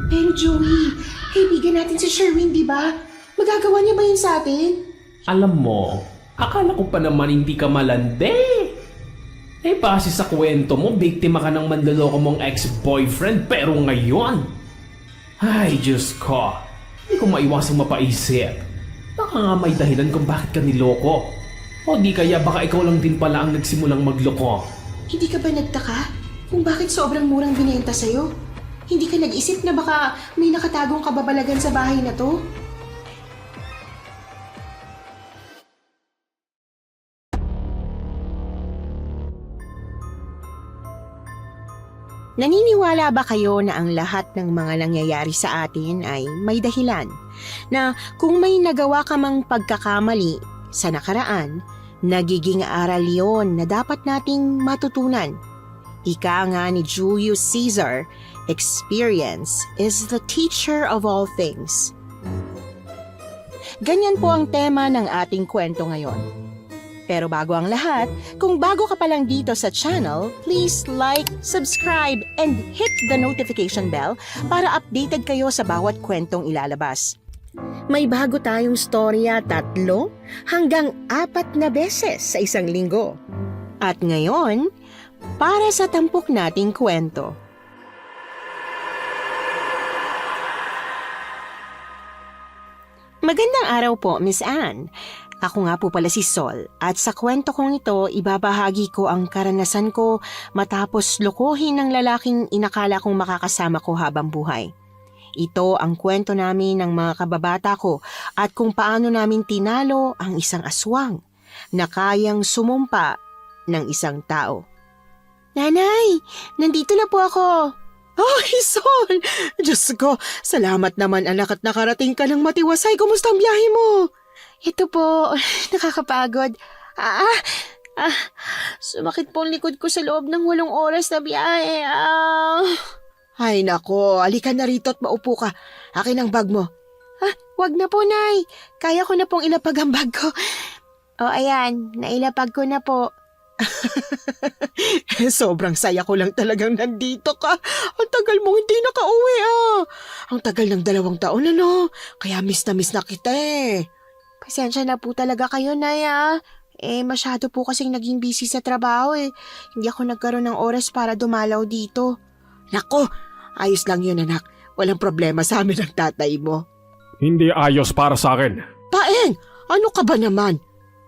Pero Joey, kaibigan natin si Sherwin, di ba? Magagawa niya ba yun sa atin? Alam mo, akala ko pa naman hindi ka malandi. Base sa kwento mo, biktima ka ng manloloko mong ex-boyfriend pero ngayon... Ay, Diyos ko. Hindi ko maiwasang mapaisip. Baka nga may dahilan kung bakit ka niloko. O di kaya baka ikaw lang din pala ang nagsimulang magloko. Hindi ka ba nagtaka kung bakit sobrang murang binenta sa'yo? Hindi ka nag-isip na baka may nakatagong kababalagan sa bahay na to? Naniniwala ba kayo na ang lahat ng mga nangyayari sa atin ay may dahilan? Na kung may nagawa ka mang pagkakamali sa nakaraan, nagiging aral yon na dapat nating matutunan. Ika nga ni Julius Caesar, experience is the teacher of all things. Ganyan po ang tema ng ating kwento ngayon. Pero bago ang lahat, kung bago ka pa lang dito sa channel, please like, subscribe, and hit the notification bell para updated kayo sa bawat kwentong ilalabas. May bago tayong storya 3 hanggang 4 na beses sa isang linggo. At ngayon, para sa tampok nating kwento. Magandang araw po, Miss Anne. Ako nga po pala si Sol at sa kwento kong ito ibabahagi ko ang karanasan ko matapos lokohin ng lalaking inakala kong makakasama ko habang buhay. Ito ang kwento namin ng mga kababata ko at kung paano namin tinalo ang isang aswang na kayang sumumpa ng isang tao. Nanay, nandito na po ako. Ay, Sol! Diyos ko, salamat naman anak at nakarating ka ng matiwasay. Kumusta ang biyahe mo? Ito po, nakakapagod. Sumakit po ang likod ko sa loob ng 8 oras na biyahe. Ay nako, alika na rito at maupo ka. Akin ang bag mo. Wag na po, Nay. Kaya ko na pong ilapag ang bag ko. O ayan, nailapag ko na po. Sobrang saya ko lang talagang nandito ka. Ang tagal mo hindi nakauwi Ang tagal ng 2 taon Kaya miss na kita eh. Pasensya na po talaga kayo, Nay. Masyado po kasing naging busy sa trabaho eh. Hindi ako nagkaroon ng oras para dumalaw dito. Nako, ayos lang yun anak. Walang problema sa amin ang tatay mo. Hindi ayos para sa akin. Paeng, ano ka ba naman?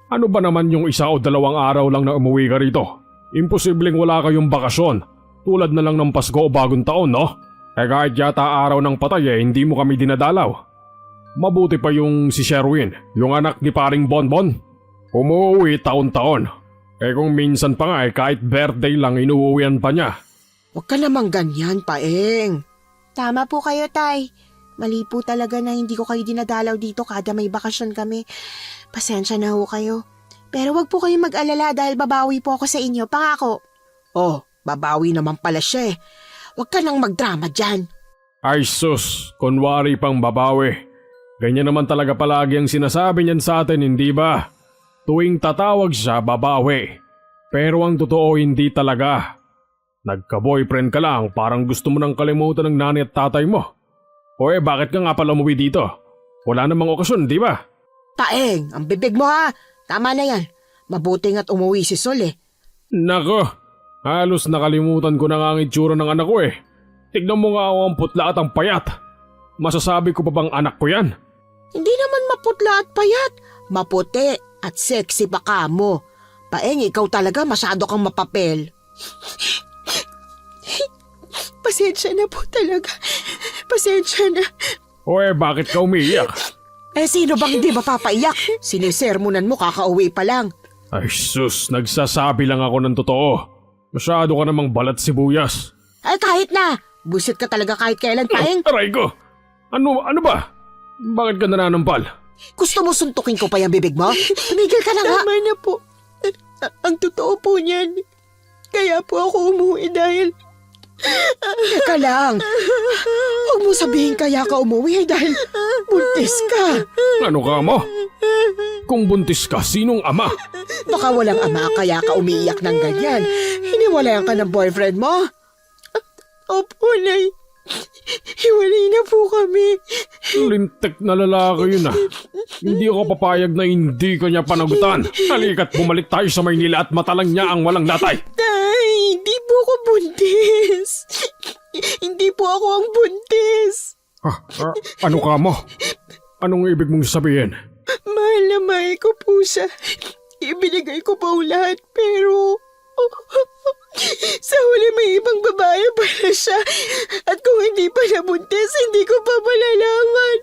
Ano ba naman yung 1 o 2 araw lang na umuwi ka rito? Imposibleng wala kayong bakasyon. Tulad na lang ng Pasko o Bagong Taon, no? Kahit yata araw ng patay hindi mo kami dinadalaw. Mabuti pa yung si Sherwin, yung anak ni paring Bonbon. Umuwi taon-taon. Kung minsan pa nga kahit birthday lang inuuwian pa niya. Huwag ka namang ganyan, Paeng. Tama po kayo, Tay. Mali po talaga na hindi ko kayo dinadalaw dito kada may bakasyon kami. Pasensya na ho kayo. Pero wag po kayong mag-alala dahil babawi po ako sa inyo, pangako. Oh, babawi naman pala siya eh. Huwag ka nang magdrama dyan. Ay sus, kunwari pang babawi. Ganyan naman talaga palagi ang sinasabi niyan sa atin, hindi ba? Tuwing tatawag siya, babawi. Pero ang totoo hindi talaga. Nagka-boyfriend ka lang, parang gusto mo nang kalimutan ng nanay at tatay mo. O bakit ka nga pala umuwi dito? Wala namang okasyon, di ba? Paeng, ang bibig mo ha. Tama na yan. Mabuti nga't umuwi si Sol eh. Nako, halos nakalimutan ko na nga ang itsura ng anak ko eh. Tignan mo nga ako ang putla at ang payat. Masasabi ko pa bang anak ko yan? Hindi naman maputla at payat. Maputi at sexy pa ka mo. Paeng, ikaw talaga masyado kang mapapel. Pasensya na po talaga. Pasensya na. O bakit ka umiiyak? Sino bang hindi mapapaiyak? Sinisermonan mo kakauwi pa lang. Ay sus, nagsasabi lang ako ng totoo. Masyado ka namang balat sibuyas. Kahit na. Busit ka talaga kahit kailan, Paeng. Aray ko! Ano ba? Bakit ka nananampal? Gusto mo suntukin ko pa yung bibig mo? Tumigil ka na nga. Tama na po. Ang totoo po niyan. Kaya po ako umuwi dahil... Teka lang. Huwag mo sabihin kaya ka umuwi dahil buntis ka. Ano ka mo? Kung buntis ka, sinong ama? Baka walang ama kaya ka umiiyak ng ganyan. Hiniwalayan ka ng boyfriend mo? Opo, Nay. Hiwalay na po kami. Lintik na lalaki yun ah. Hindi ako papayag na hindi ka niya panagutan. Halika't bumalik tayo sa Maynila at matalang niya ang walang latay. Tay, hindi po ako buntis. Hindi po ako ang buntis. Ano ka mo? Anong ibig mong sabihin? Mahal na mahal ko po siya. Ibinigay ko po lahat pero... sa huli may ibang babae pala siya. At kung hindi pa siya buntis, hindi ko pa malalaman.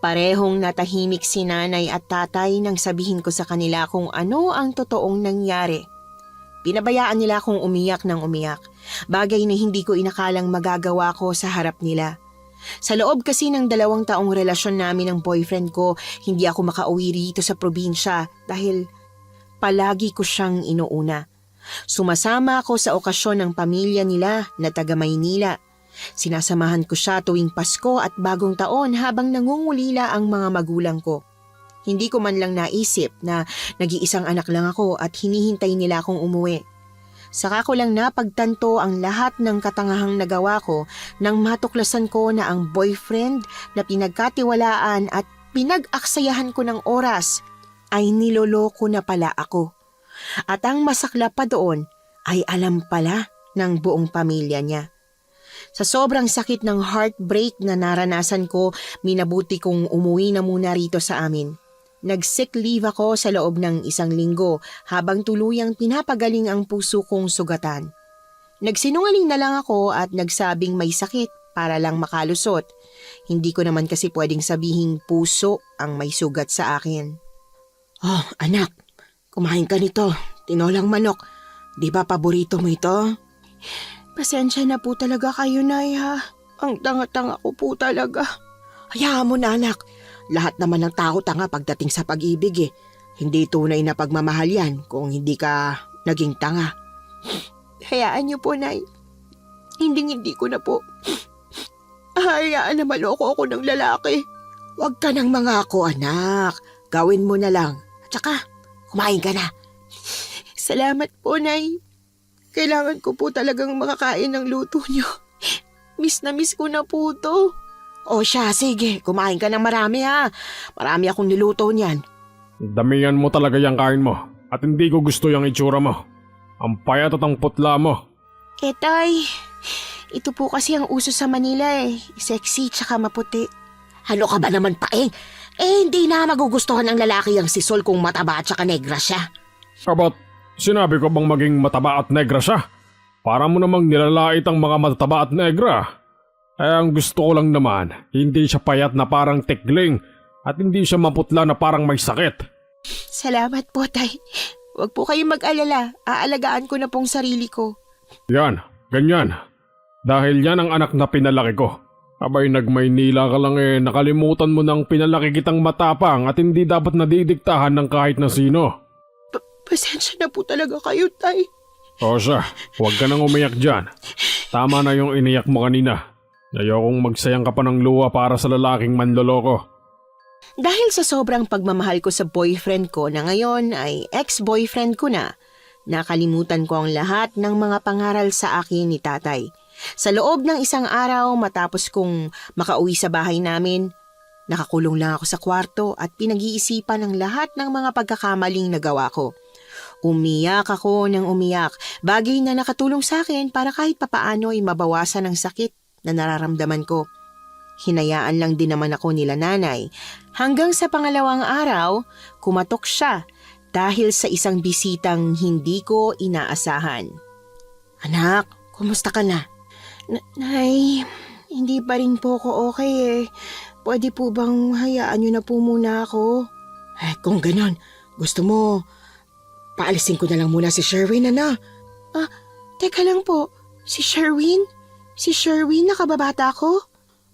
Parehong natahimik si nanay at tatay nang sabihin ko sa kanila kung ano ang totoong nangyari. Pinabayaan nila akong umiyak ng umiyak, bagay na hindi ko inakalang magagawa ko sa harap nila. Sa loob kasi ng 2 taong relasyon namin ng boyfriend ko, hindi ako makauwi rito sa probinsya dahil palagi ko siyang inuuna. Sumasama ako sa okasyon ng pamilya nila na taga Maynila. Sinasamahan ko siya tuwing Pasko at Bagong Taon habang nangungulila ang mga magulang ko. Hindi ko man lang naisip na nag-iisang anak lang ako at hinihintay nila akong umuwi. Saka ko lang napagtanto ang lahat ng katangahang nagawa ko nang matuklasan ko na ang boyfriend na pinagkatiwalaan at pinag-aksayahan ko ng oras ay niloloko na pala ako. At ang masakla pa doon ay alam pala ng buong pamilya niya. Sa sobrang sakit ng heartbreak na naranasan ko, minabuti kong umuwi na muna rito sa amin. Nag-sick leave ako sa loob ng 1 linggo habang tuluyang pinapagaling ang puso kong sugatan. Nagsinungaling na lang ako at nagsabing may sakit para lang makalusot. Hindi ko naman kasi pwedeng sabihing puso ang may sugat sa akin. Oh, anak, kumain ka nito. Tinolang manok. Di ba paborito mo ito? Pasensya na po talaga kayo, Nay, ha? Ang tanga-tanga ko po talaga. Hayaan mo na, anak. Lahat naman ng tao tanga pagdating sa pag-ibig eh. Hindi tunay na pagmamahal yan kung hindi ka naging tanga. Hayaan niyo po, Nay. Hindi ko na po. Hayaan na maloko ako ng lalaki. Huwag ka nang mangako, anak. Gawin mo na lang. At saka, kumain ka na. Salamat po, Nay. Kailangan ko po talagang makakain ng luto niyo. Miss na miss ko na po to. O siya, sige. Kumain ka ng marami ha. Marami akong niluto niyan. Damihan mo talaga yung kain mo at hindi ko gusto yung itsura mo. Ang payat at ang putla mo. Tay, ito po kasi ang uso sa Manila eh. Sexy tsaka maputi. Ano ka ba naman, Paeng? Hindi na magugustuhan ng lalaki ang si Sol kung mataba at tsaka negra siya. Kabat, sinabi ko bang maging mataba at negra siya? Para mo namang nilalait ang mga mataba at negra. Ang gusto ko lang naman, hindi siya payat na parang tikling at hindi siya maputla na parang may sakit. Salamat po, Tay. Huwag po kayong mag-alala. Aalagaan ko na pong sarili ko. Yan, ganyan. Dahil yan ang anak na pinalaki ko. Abay nagmaynila ka lang nakalimutan mo nang pinalaki kitang matapang at hindi dapat nadidiktahan ng kahit na sino. Pasensya na po talaga kayo, Tay. O siya, huwag ka nang umiyak dyan. Tama na yung iniyak mo kanina. Ayokong magsayang ka pa ng luha para sa lalaking manloloko. Dahil sa sobrang pagmamahal ko sa boyfriend ko na ngayon ay ex-boyfriend ko na, nakalimutan ko ang lahat ng mga pangaral sa akin ni tatay. Sa loob ng 1 araw matapos kong makauwi sa bahay namin, nakakulong lang ako sa kwarto at pinag-iisipan ang lahat ng mga pagkakamaling nagawa ko. Umiyak ako ng umiyak, bagay na nakatulong sa akin para kahit papaano ay mabawasan ang sakit na nararamdaman ko. Hinayaan lang din naman ako nila nanay. Hanggang sa 2 araw, kumatok siya dahil sa isang bisitang hindi ko inaasahan. Anak, kumusta ka na? Nay, hindi pa rin po ako okay eh. Pwede po bang hayaan niyo na po muna ako? Kung ganon, gusto mo, paalisin ko na lang muna si Sherwin, ano? Teka lang po, si Sherwin? Si Sherwin na kababata ko?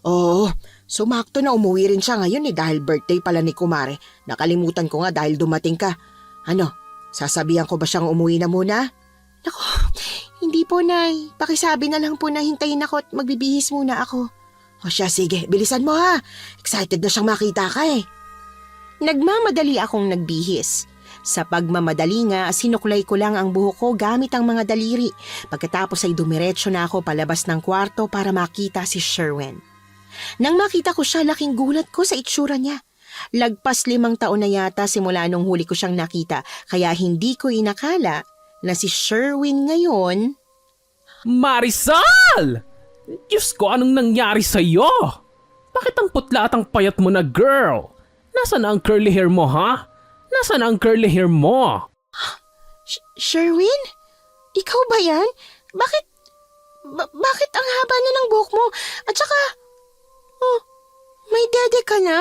Oo, sumakto na umuwi rin siya ngayon dahil birthday pala ni Kumare. Nakalimutan ko nga dahil dumating ka. Ano, sasabihan ko ba siyang umuwi na muna? Naku, hindi po, Nay. Pakisabi na lang po na hintayin ako at magbibihis muna ako. O siya, sige, bilisan mo ha. Excited na siyang makita ka eh. Nagmamadali akong nagbihis. Sa pagmamadali nga, sinuklay ko lang ang buhok ko gamit ang mga daliri. Pagkatapos ay dumiretso na ako palabas ng kwarto para makita si Sherwin. Nang makita ko siya, laking gulat ko sa itsura niya. Lagpas 5 taon na yata simula nung huli ko siyang nakita, kaya hindi ko inakala na si Sherwin ngayon. Marisol! Diyos ko, anong nangyari sa'yo? Bakit ang putla at ang payat mo na, girl? Nasaan na ang curly hair mo, ha? Nasaan na ang curly hair mo? Sherwin? Ikaw ba yan? Bakit ang haba na ng buhok mo? At saka, may dede ka na?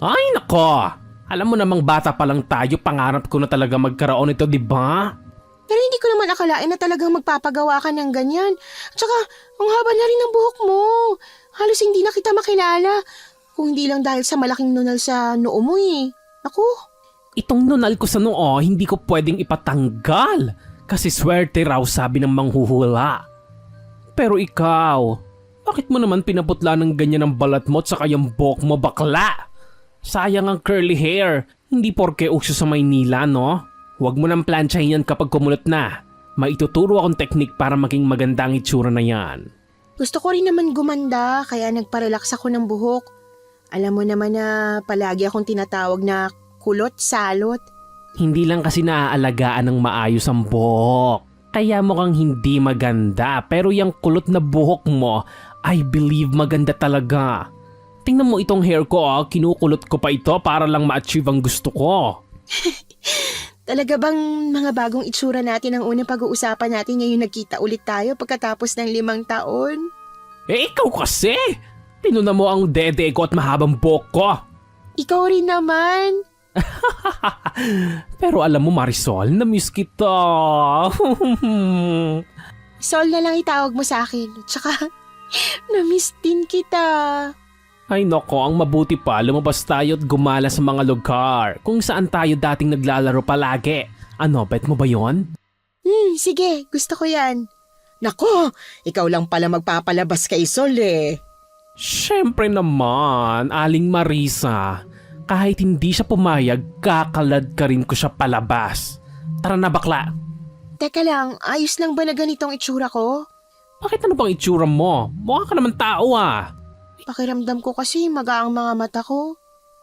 Ay, nako! Alam mo namang bata pa lang tayo, pangarap ko na talaga magkaroon ito, di ba? Pero hindi ko naman akalain na talagang magpapagawa ka ng ganyan. At saka, ang haba na rin ng buhok mo. Halos hindi na kita makilala. Kung hindi lang dahil sa malaking nunal sa noo mo eh. Ako? Itong nunal ko sa noo, hindi ko pwedeng ipatanggal. Kasi swerte raw, sabi ng manghuhula. Pero ikaw, bakit mo naman pinaputla ng ganyan ang balat mo at saka yung buhok mo, bakla? Sayang ang curly hair. Hindi porke uso sa Maynila, no? Huwag mo nang planchahin yan kapag kumulot na. Maituturo akong teknik para maging maganda ang itsura na yan. Gusto ko rin naman gumanda, kaya nagparelax ako ng buhok. Alam mo naman na palagi akong tinatawag na kulot-salot. Hindi lang kasi naaalagaan ng maayos ang buhok. Kaya mukhang hindi maganda, pero yung kulot na buhok mo, I believe maganda talaga. Tingnan mo itong hair ko, kinukulot ko pa ito para lang ma-achieve ang gusto ko. Talaga bang mga bagong itsura natin ang unang pag-uusapan natin ngayon nagkita ulit tayo pagkatapos ng 5 taon? Eh ikaw kasi! Tinuna mo ang dede ko at mahabang buhok ko. Ikaw rin naman. Pero alam mo Marisol, na-miss kita. Sol na lang itawag mo sa akin. Tsaka, na-miss din kita. Ay nako, ang mabuti pa, lumabas tayo at gumala sa mga lugar kung saan tayo dating naglalaro palagi. Ano, bet mo ba yon? Sige, gusto ko yan. Nako, ikaw lang pala magpapalabas kay Sol eh. Siyempre naman, Aling Marisa. Kahit hindi siya pumayag, kakalad ka rin ko siya palabas. Tara na bakla. Teka lang, ayos lang ba na ganitong itsura ko? Bakit ano bang itsura mo? Mukha ka naman tao ah. Pakiramdam ko kasi maga ang mga mata ko.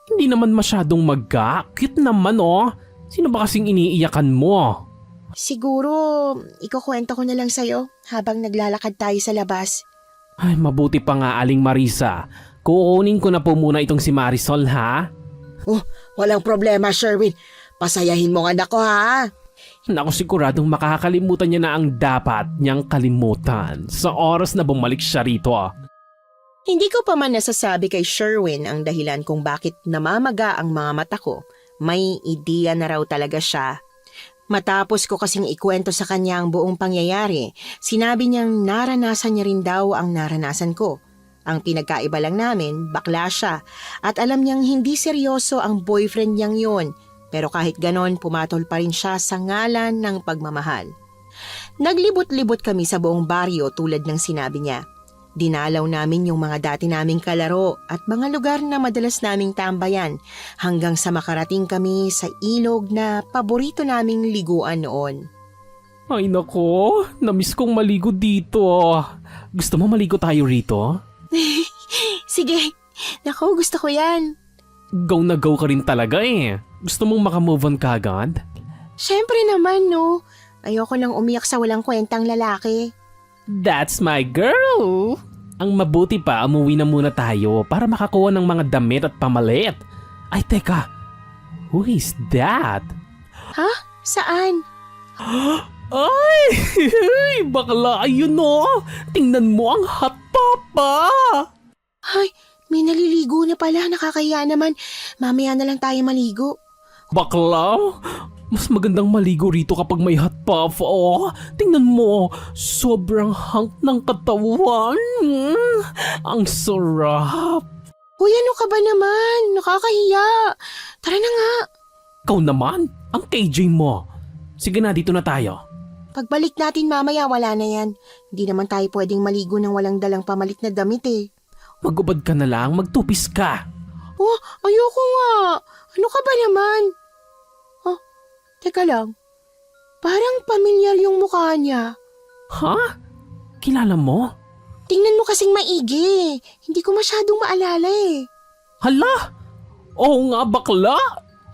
Hindi naman masyadong maga. Cute naman oh. Sino ba kasing iniiyakan mo? Siguro, ikukwento ko na lang sa'yo habang naglalakad tayo sa labas. Ay, mabuti pa nga Aling Marisa. Kukunin ko na po muna itong si Marisol ha. Oh, walang problema Sherwin. Pasayahin mo ang anak ko ha. Naku, siguradong makakalimutan niya na ang dapat niyang kalimutan sa oras na bumalik siya rito. Hindi ko pa man nasasabi kay Sherwin ang dahilan kung bakit namamaga ang mga mata ko. May ideya na raw talaga siya. Matapos ko kasing ikwento sa kanya ang buong pangyayari, sinabi niyang naranasan niya rin daw ang naranasan ko. Ang pinagkaiba lang namin, bakla siya at alam niyang hindi seryoso ang boyfriend niyang yon. Pero kahit ganon, pumatol pa rin siya sa ngalan ng pagmamahal. Naglibot-libot kami sa buong baryo tulad ng sinabi niya. Dinalaw namin yung mga dati naming kalaro at mga lugar na madalas naming tambayan hanggang sa makarating kami sa ilog na paborito naming liguan noon. Ay nako, namiss kong maligo dito. Gusto mo maligo tayo rito? Sige, nako gusto ko yan. Go na go ka rin talaga eh. Gusto mong makamove on ka agad? Siyempre naman no, ayoko nang umiyak sa walang kwentang lalaki. That's my girl! Ang mabuti pa, umuwi na muna tayo para makakuha ng mga damit at pamalit. Ay teka, who is that? Ha? Saan? Ay! Bakla, ayun o! Tingnan mo ang hot papa! Ay, may naliligo na pala, nakakahiya naman. Mamaya na lang tayo maligo. Bakla? Mas magandang maligo rito kapag may hot puff. Oh, tingnan mo. Sobrang hunk ng katawan. Ang sarap. Uy, ano ka ba naman? Nakakahiya. Tara na nga. Ikaw naman, ang KJ mo. Sige na, dito na tayo. Pagbalik natin mamaya, wala na yan. Hindi naman tayo pwedeng maligo ng walang dalang pamalit na damit eh. Magubad ka na lang, magtupis ka. Oh, ayoko nga. Ano ka ba naman? Teka lang, parang pamilyar yung mukha niya. Ha? Kilala mo? Tingnan mo kasing maigi. Hindi ko masyadong maalala eh. Hala! Oo nga bakla!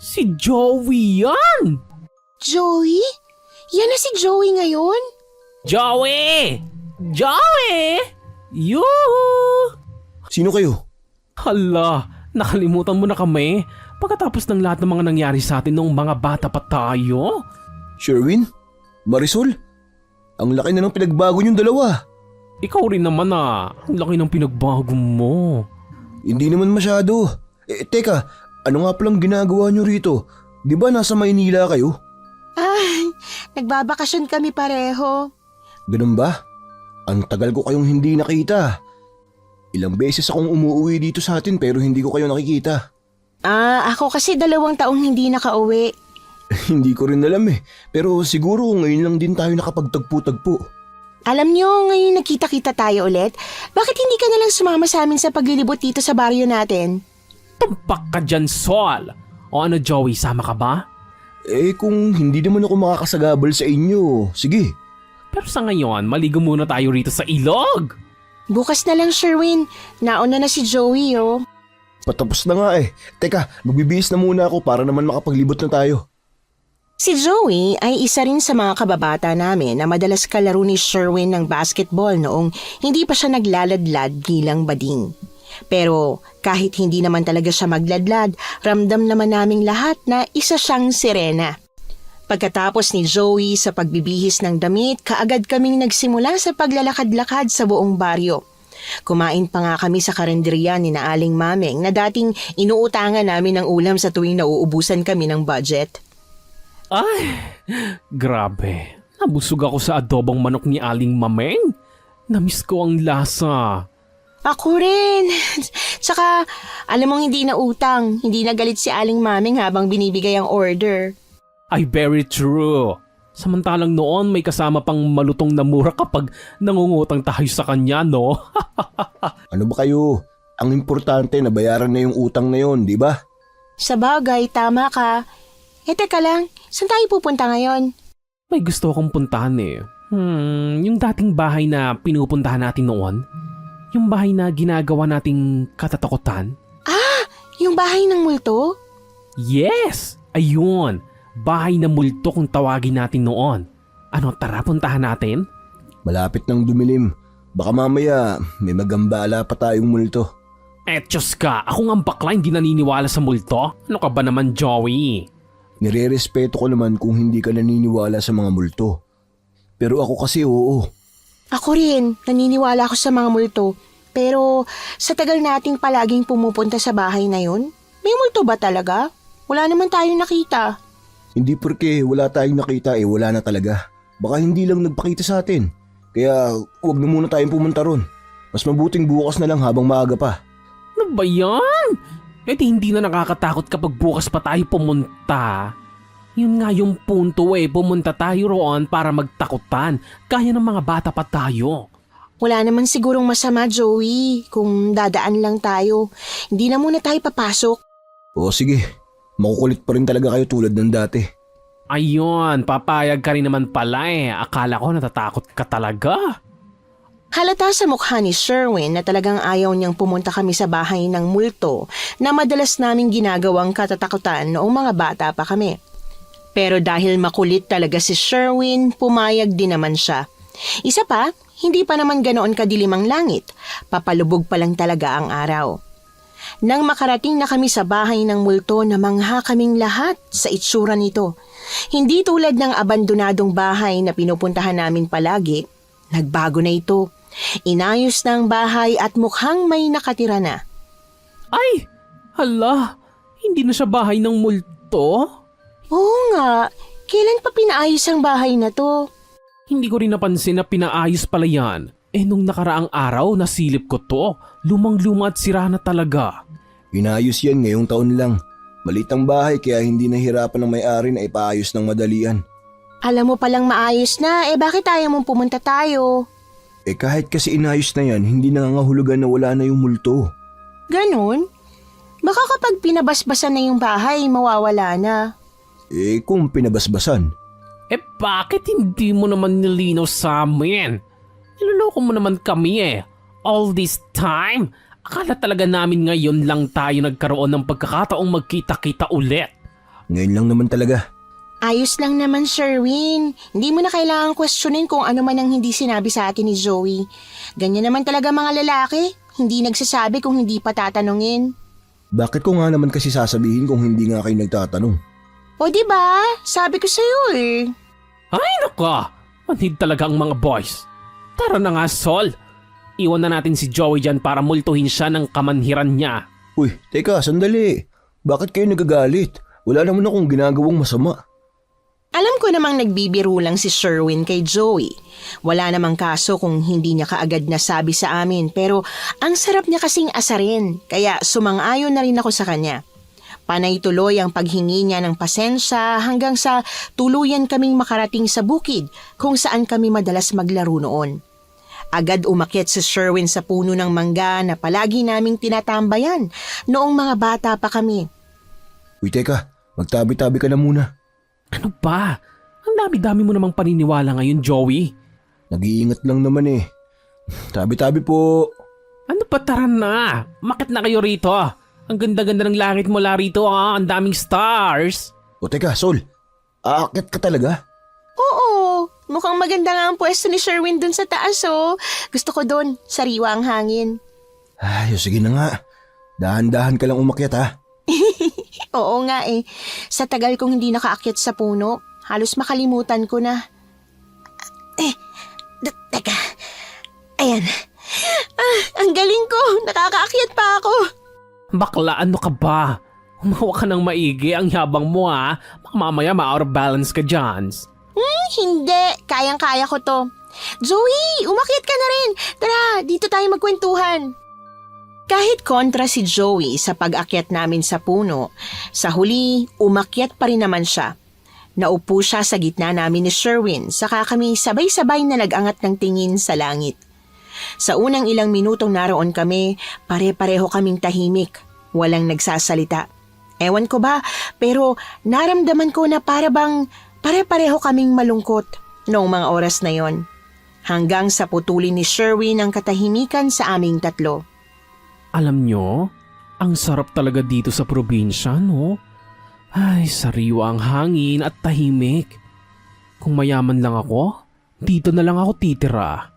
Si Joey yan! Joey? Yan na si Joey ngayon? Joey! Joey! Yoo! Sino kayo? Hala, nakalimutan mo na kami pagkatapos ng lahat ng mga nangyari sa atin noong mga bata pa tayo. Sherwin? Marisol? Ang laki na ng pinagbago niyong dalawa. Ikaw rin naman ang laki ng pinagbago mo. Hindi naman masyado. Teka, ano nga palang ginagawa niyo rito? Di ba nasa Maynila kayo? Ay, nagbabakasyon kami pareho. Ganun ba? Ang tagal ko kayong hindi nakita. Ilang beses akong umuwi dito sa atin pero hindi ko kayo nakikita. Ako kasi 2 taong hindi nakauwi. Hindi ko rin alam eh. Pero siguro ngayon lang din tayo nakapagtagpo-tagpo. Alam nyo, ngayon nagkita-kita tayo ulit. Bakit hindi ka nalang sumama sa amin sa paglilibot dito sa baryo natin? Tumpak ka dyan, Sol! O ano, Joey, sama ka ba? Kung hindi naman ako makakasagabal sa inyo, sige. Pero sa ngayon, maligo muna tayo rito sa ilog! Bukas na lang, Sherwin. Nauna na si Joey, oh. Patapos na nga eh. Teka, magbibihis na muna ako para naman makapaglibot na tayo. Si Joey ay isa rin sa mga kababata namin na madalas kalaro ni Sherwin ng basketball noong hindi pa siya naglaladlad bilang bading. Pero kahit hindi naman talaga siya magladlad, ramdam naman naming lahat na isa siyang sirena. Pagkatapos ni Joey sa pagbibihis ng damit, kaagad kaming nagsimula sa paglalakad-lakad sa buong baryo. Kumain pa nga kami sa karinderya ni na Aling Mameng na dating inuutangan namin ng ulam sa tuwing nauubusan kami ng budget. Ay, grabe. Nabusog ako sa adobong manok ni Aling Mameng. Namiss ko ang lasa. Ako rin. Tsaka, alam mong hindi na utang, hindi na galit si Aling Mameng habang binibigay ang order. Ay, very true. Samantalang noon may kasama pang malutong na mura kapag nangungutang tayo sa kanya, no? Ano ba kayo? Ang importante na bayaran na yung utang na yon, di ba? Sa bagay, tama ka. Teka lang, saan tayo pupunta ngayon? May gusto akong puntahan eh. Yung dating bahay na pinupuntahan natin noon. Yung bahay na ginagawa nating katatakutan. Yung bahay ng multo? Yes! Ayun! Bahay na multo kung tawagin natin noon. Ano, tara puntahan natin? Malapit nang dumilim. Baka mamaya may magambala pa tayong multo. Diyos ka! Ako nga ang bakla hindi naniniwala sa multo? Ano ka ba naman, Joey? Nire-respeto ko naman kung hindi ka naniniwala sa mga multo. Pero ako kasi oo. Ako rin, naniniwala ako sa mga multo. Pero sa tagal nating palaging pumupunta sa bahay na yun, may multo ba talaga? Wala naman tayong nakita. Hindi porke wala tayong nakita wala na talaga. Baka hindi lang nagpakita sa atin. Kaya huwag na muna tayong pumunta ron. Mas mabuting bukas na lang habang maaga pa. Ano ba yan? Hindi na nakakatakot kapag bukas pa tayo pumunta. Yun nga yung punto pumunta tayo roon para magtakutan. Kaya ng mga bata pa tayo. Wala naman sigurong masama, Joey, kung dadaan lang tayo. Hindi na muna tayo papasok. O sige, makukulit pa rin talaga kayo tulad ng dati. Ayun, papayag ka rin naman pala Akala ko natatakot ka talaga. Halata sa mukha ni Sherwin na talagang ayaw niyang pumunta kami sa bahay ng multo na madalas naming ginagawang katatakutan noong mga bata pa kami. Pero dahil makulit talaga si Sherwin, pumayag din naman siya. Isa pa, hindi pa naman ganoon kadilim ang langit. Papalubog pa lang talaga ang araw. Nang makarating na kami sa bahay ng multo, namangha kaming lahat sa itsura nito. Hindi tulad ng abandonadong bahay na pinupuntahan namin palagi, nagbago na ito. Inayos na ang bahay at mukhang may nakatira na. Ay! Hala! Hindi na siya bahay ng multo? Oo nga, kailan pa pinaayos ang bahay na to? Hindi ko rin napansin na pinaayos pala yan. Nung nakaraang araw nasilip ko to, lumang-luma at sira na talaga. Inayos yan ngayong taon lang. Maliit ang bahay kaya hindi nahirapan ng may-ari na ipaayos ng madalian. Alam mo palang maayos na, bakit ayaw mong pumunta tayo? Kahit kasi inayos na yan, hindi nangangahulugan na wala na yung multo. Ganon? Baka kapag pinabasbasan na yung bahay, mawawala na. Kung pinabasbasan. Bakit hindi mo naman nilinaw sa amin? Niloloko mo naman kami All this time? Akala talaga namin ngayon lang tayo nagkaroon ng pagkakataong magkita-kita ulit. Ngayon lang naman talaga. Ayos lang naman, Sherwin. Hindi mo na kailangang questionin kung ano man ang hindi sinabi sa atin ni Joey. Ganyan naman talaga mga lalaki. Hindi nagsasabi kung hindi pa tatanungin. Bakit ko nga naman kasi sasabihin kung hindi nga kayo nagtatanong? O diba? Sabi ko sa'yo Ay nako, manhid talaga ang mga boys. Tara na nga, Sol. Iwan na natin si Joey dyan para multuhin siya ng kamanhiran niya. Uy, teka, sandali. Bakit kayo nagagalit? Wala naman akong ginagawang masama. Alam ko namang nagbibiro lang si Sherwin kay Joey. Wala namang kaso kung hindi niya kaagad nasabi sa amin, pero ang sarap niya kasing asarin, kaya sumang-ayon na rin ako sa kanya. Panay tuloy ang paghingi niya ng pasensya hanggang sa tuluyan kaming makarating sa bukid kung saan kami madalas maglaro noon. Agad umakyat si Sherwin sa puno ng mangga na palagi naming tinatambayan noong mga bata pa kami. Uy, teka, magtabi-tabi ka na muna. Ano ba? Ang dami-dami mo namang paniniwala ngayon, Joey. Nag-iingat lang naman Tabi-tabi po. Ano pa, tara na. Makit na kayo rito. Ang ganda-ganda ng langit mula rito Ang daming stars. O teka, Sol. Aakyat ka talaga? Oo, mukhang maganda nga ang pwesto ni Sherwin dun sa taas Gusto ko dun, sariwa ang hangin. Ay, sige na nga. Dahan-dahan ka lang umakyat ha. Oo nga Sa tagal kong hindi nakaakyat sa puno, halos makalimutan ko na. Teka. Ayan. Ang galing ko. Nakakaakyat pa ako. Bakla, ano ka ba? Humawa ka ng maigi. Ang yabang mo Baka mamaya ma-out of balance ka dyan. Hindi. Kayang-kaya ko to. Joey, umakyat ka na rin. Tara, dito tayo magkwentuhan. Kahit kontra si Joey sa pag-akyat namin sa puno, sa huli, umakyat pa rin naman siya. Naupo siya sa gitna namin ni Sherwin, saka kami sabay-sabay na nag-angat ng tingin sa langit. Sa unang ilang minutong naroon kami, pare-pareho kaming tahimik, walang nagsasalita. Ewan ko ba, pero naramdaman ko na para bang pare-pareho kaming malungkot noong mga oras na yon. Hanggang sa putulin ni Sherwin ang katahimikan sa aming tatlo. Alam nyo, ang sarap talaga dito sa probinsya, no? Ay, sariwa ang hangin at tahimik. Kung mayaman lang ako, dito na lang ako titira.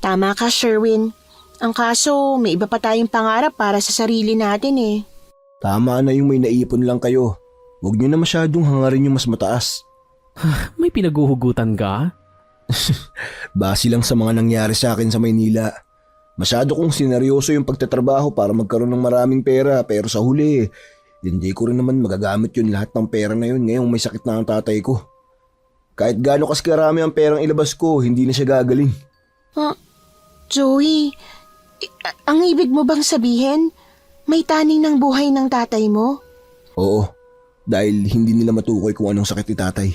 Tama ka, Sherwin. Ang kaso, may iba pa tayong pangarap para sa sarili natin Tama na yung may naipon lang kayo. Huwag nyo na masyadong hangarin yung mas mataas. May pinaguhugutan ka? Base lang sa mga nangyari sa akin sa Maynila. Masyado kong sineryoso yung pagtatrabaho para magkaroon ng maraming pera, pero sa huli, hindi ko rin naman magagamit yun lahat ng pera na yun ngayong may sakit na ang tatay ko. Kahit gaano kas karami ang perang ilabas ko, hindi na siya gagaling. Joey, ang ibig mo bang sabihin, may taning ng buhay ng tatay mo? Oo, dahil hindi nila matukoy kung anong sakit ni tatay.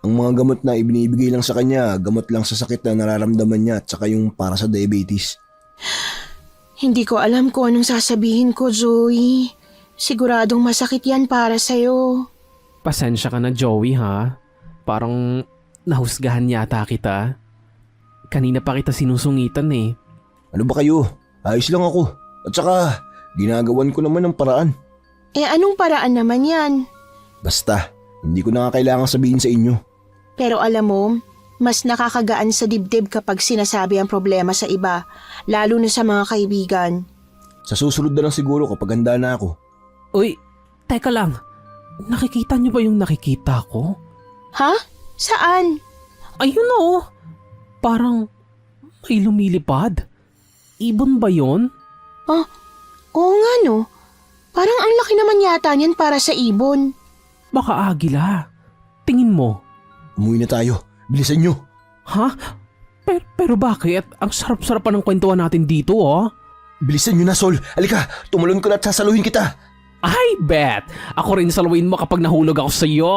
Ang mga gamot na ibinibigay lang sa kanya, gamot lang sa sakit na nararamdaman niya at saka yung para sa diabetes. Hindi ko alam kung anong sasabihin ko, Joey. Siguradong masakit yan para sa'yo. Pasensya ka na, Joey, ha? Parang nahusgahan yata kita. Kanina pa kita sinusungitan Ano ba kayo? Ayos lang ako. At saka, ginagawan ko naman ng paraan. Anong paraan naman yan? Basta, hindi ko na nga kailangan sabihin sa inyo. Pero alam mo, mas nakakagaan sa dibdib kapag sinasabi ang problema sa iba, lalo na sa mga kaibigan. Sa susunod na lang siguro kapag handa na ako. Uy, teka lang. Nakikita niyo ba yung nakikita ko? Ha? Saan? Ayun Parang may lumilipad. Ibon ba yon? Oo nga no. Parang ang laki naman yata niyan para sa ibon. Baka agila. Tingin mo. Umuwi na tayo. Bilisan nyo. Ha? Pero bakit? Ang sarap-sarap pa ng kwentuhan natin dito, Bilisan nyo na, Sol. Alika, tumalon ko na at sasaluhin kita. I bet! Ako rin saluhin mo kapag nahulog ako sa iyo.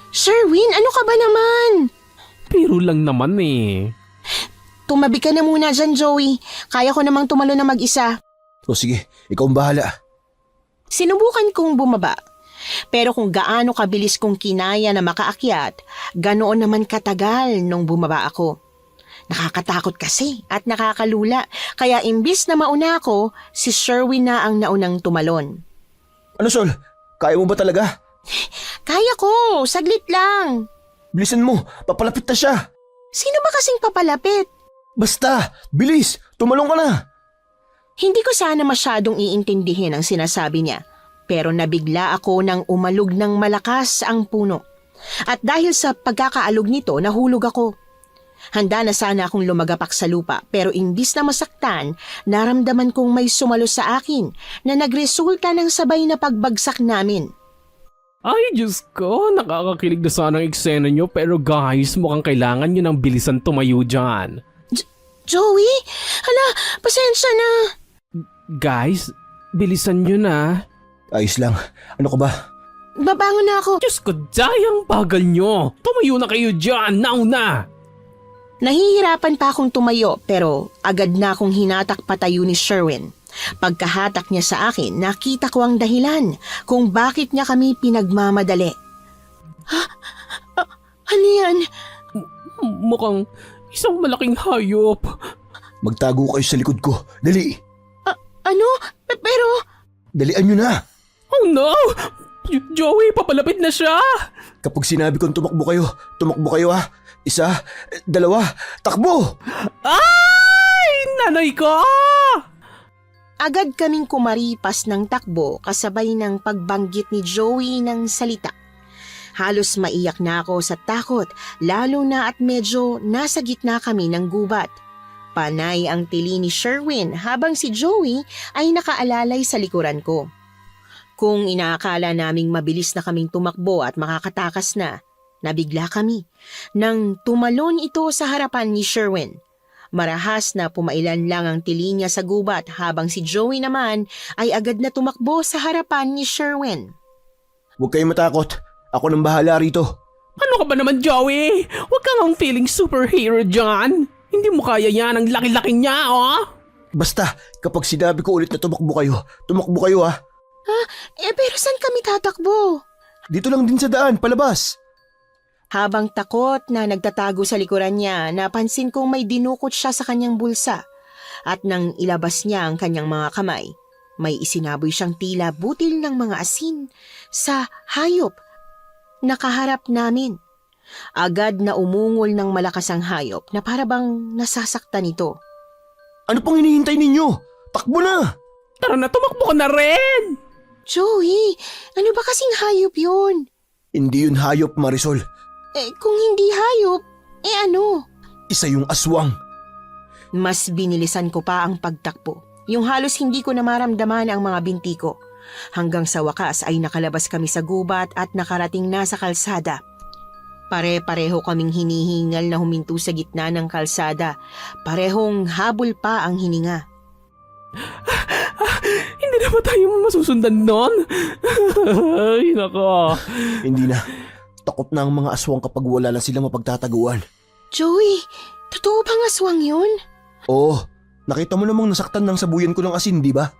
Sherwin, ano ka ba naman? Biro lang naman Tumabi ka na muna dyan, Joey. Kaya ko namang tumalo na mag-isa. O sige, ikaw ang bahala. Sinubukan kong bumaba. Pero kung gaano kabilis kong kinaya na makaakyat, ganoon naman katagal nung bumaba ako. Nakakatakot kasi at nakakalula, kaya imbis na mauna ako, si Sherwin na ang naunang tumalon. Ano, Sol? Kaya mo ba talaga? Kaya ko, saglit lang. Bilisan mo, papalapit na siya. Sino ba kasing papalapit? Basta, bilis, tumalong ka na. Hindi ko sana masyadong iintindihin ang sinasabi niya, pero nabigla ako nang umalog ng malakas ang puno. At dahil sa pagkakaalog nito, nahulog ako. Handa na sana akong lumagapak sa lupa, pero imbis na masaktan, naramdaman kong may sumalo sa akin na nagresulta ng sabay na pagbagsak namin. Ay, Diyos ko, nakakakilig na sana ang eksena nyo pero guys, mukhang kailangan nyo ng bilisan tumayo dyan. Joey? Hala, pasensya na. Guys, bilisan nyo na. Ayos lang, ano ka ba? Babangon na ako. Diyos ko, dayang bagal nyo. Tumayo na kayo dyan, nauna. Nahihirapan pa akong tumayo pero agad na akong hinatak patayo ni Sherwin. Pagkahatak niya sa akin, nakita ko ang dahilan kung bakit niya kami pinagmamadali. Ano yan? Mukhang isang malaking hayop. Magtago kayo sa likod ko, dali. Ano? Pero... Dalian nyo na. Oh no! Joey, papalapit na siya! Kapag sinabi kong tumakbo kayo ha. 1, 2, takbo! Ay! Nanay ko! Agad kaming kumaripas ng takbo kasabay ng pagbanggit ni Joey ng salita. Halos maiyak na ako sa takot, lalo na at medyo nasa gitna kami ng gubat. Panay ang tili ni Sherwin habang si Joey ay nakaalalay sa likuran ko. Kung inaakala naming mabilis na kaming tumakbo at makakatakas na, nabigla kami nang tumalon ito sa harapan ni Sherwin. Marahas na pumailan lang ang tili niya sa gubat habang si Joey naman ay agad na tumakbo sa harapan ni Sherwin. Huwag kayong matakot. Ako nang bahala rito. Ano ka ba naman, Joey? Huwag kang feeling superhero dyan. Hindi mo kaya yan, ang laki-laki niya, oh! Basta, kapag sinabi ko ulit na tumakbo kayo ha. Pero saan kami tatakbo? Dito lang din sa daan, palabas. Habang takot na nagtatago sa likuran niya, napansin kong may dinukot siya sa kanyang bulsa. At nang ilabas niya ang kanyang mga kamay, may isinaboy siyang tila butil ng mga asin sa hayop. Nakaharap namin. Agad na umungol ng malakas ang hayop na parabang nasasaktan ito. Ano pang hinihintay ninyo? Takbo na! Tara na, tumakbo ka na rin! Joey, ano ba kasing hayop yun? Hindi yun hayop, Marisol. Kung hindi hayop, ano? Isa yung aswang. Mas binilisan ko pa ang pagtakbo. Yung halos hindi ko na maramdaman ang mga binti ko. Hanggang sa wakas ay nakalabas kami sa gubat at nakarating na sa kalsada. Pare-pareho kaming hinihingal na huminto sa gitna ng kalsada. Parehong habol pa ang hininga. Hindi na ba tayo masusundan nun? Ay, nako. Hindi na. Takot na ang mga aswang kapag wala na silang mapagtataguan. Joey, totoo bang aswang yun? Oo, nakita mo namang nasaktan ng sabuyan ko ng asin, di ba?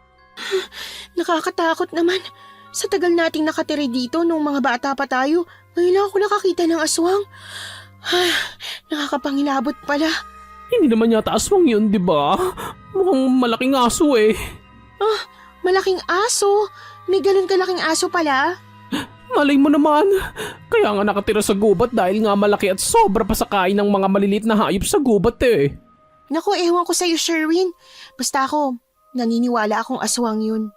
Nakakatakot naman. Sa tagal nating nakatira dito nung mga bata pa tayo, ngayon lang ako nakakita ng aswang. Nakakapangilabot pala. Hindi naman yata aswang yun, di ba? Mukhang malaking aso eh. Malaking aso? May ganun kalaking aso pala? Malay mo naman. Kaya nga nakatira sa gubat dahil nga malaki at sobra pa sa kain ng mga maliliit na hayop sa gubat eh. Naku, ewan ko sa'yo, Sherwin. Basta ako, naniniwala akong aswang yun.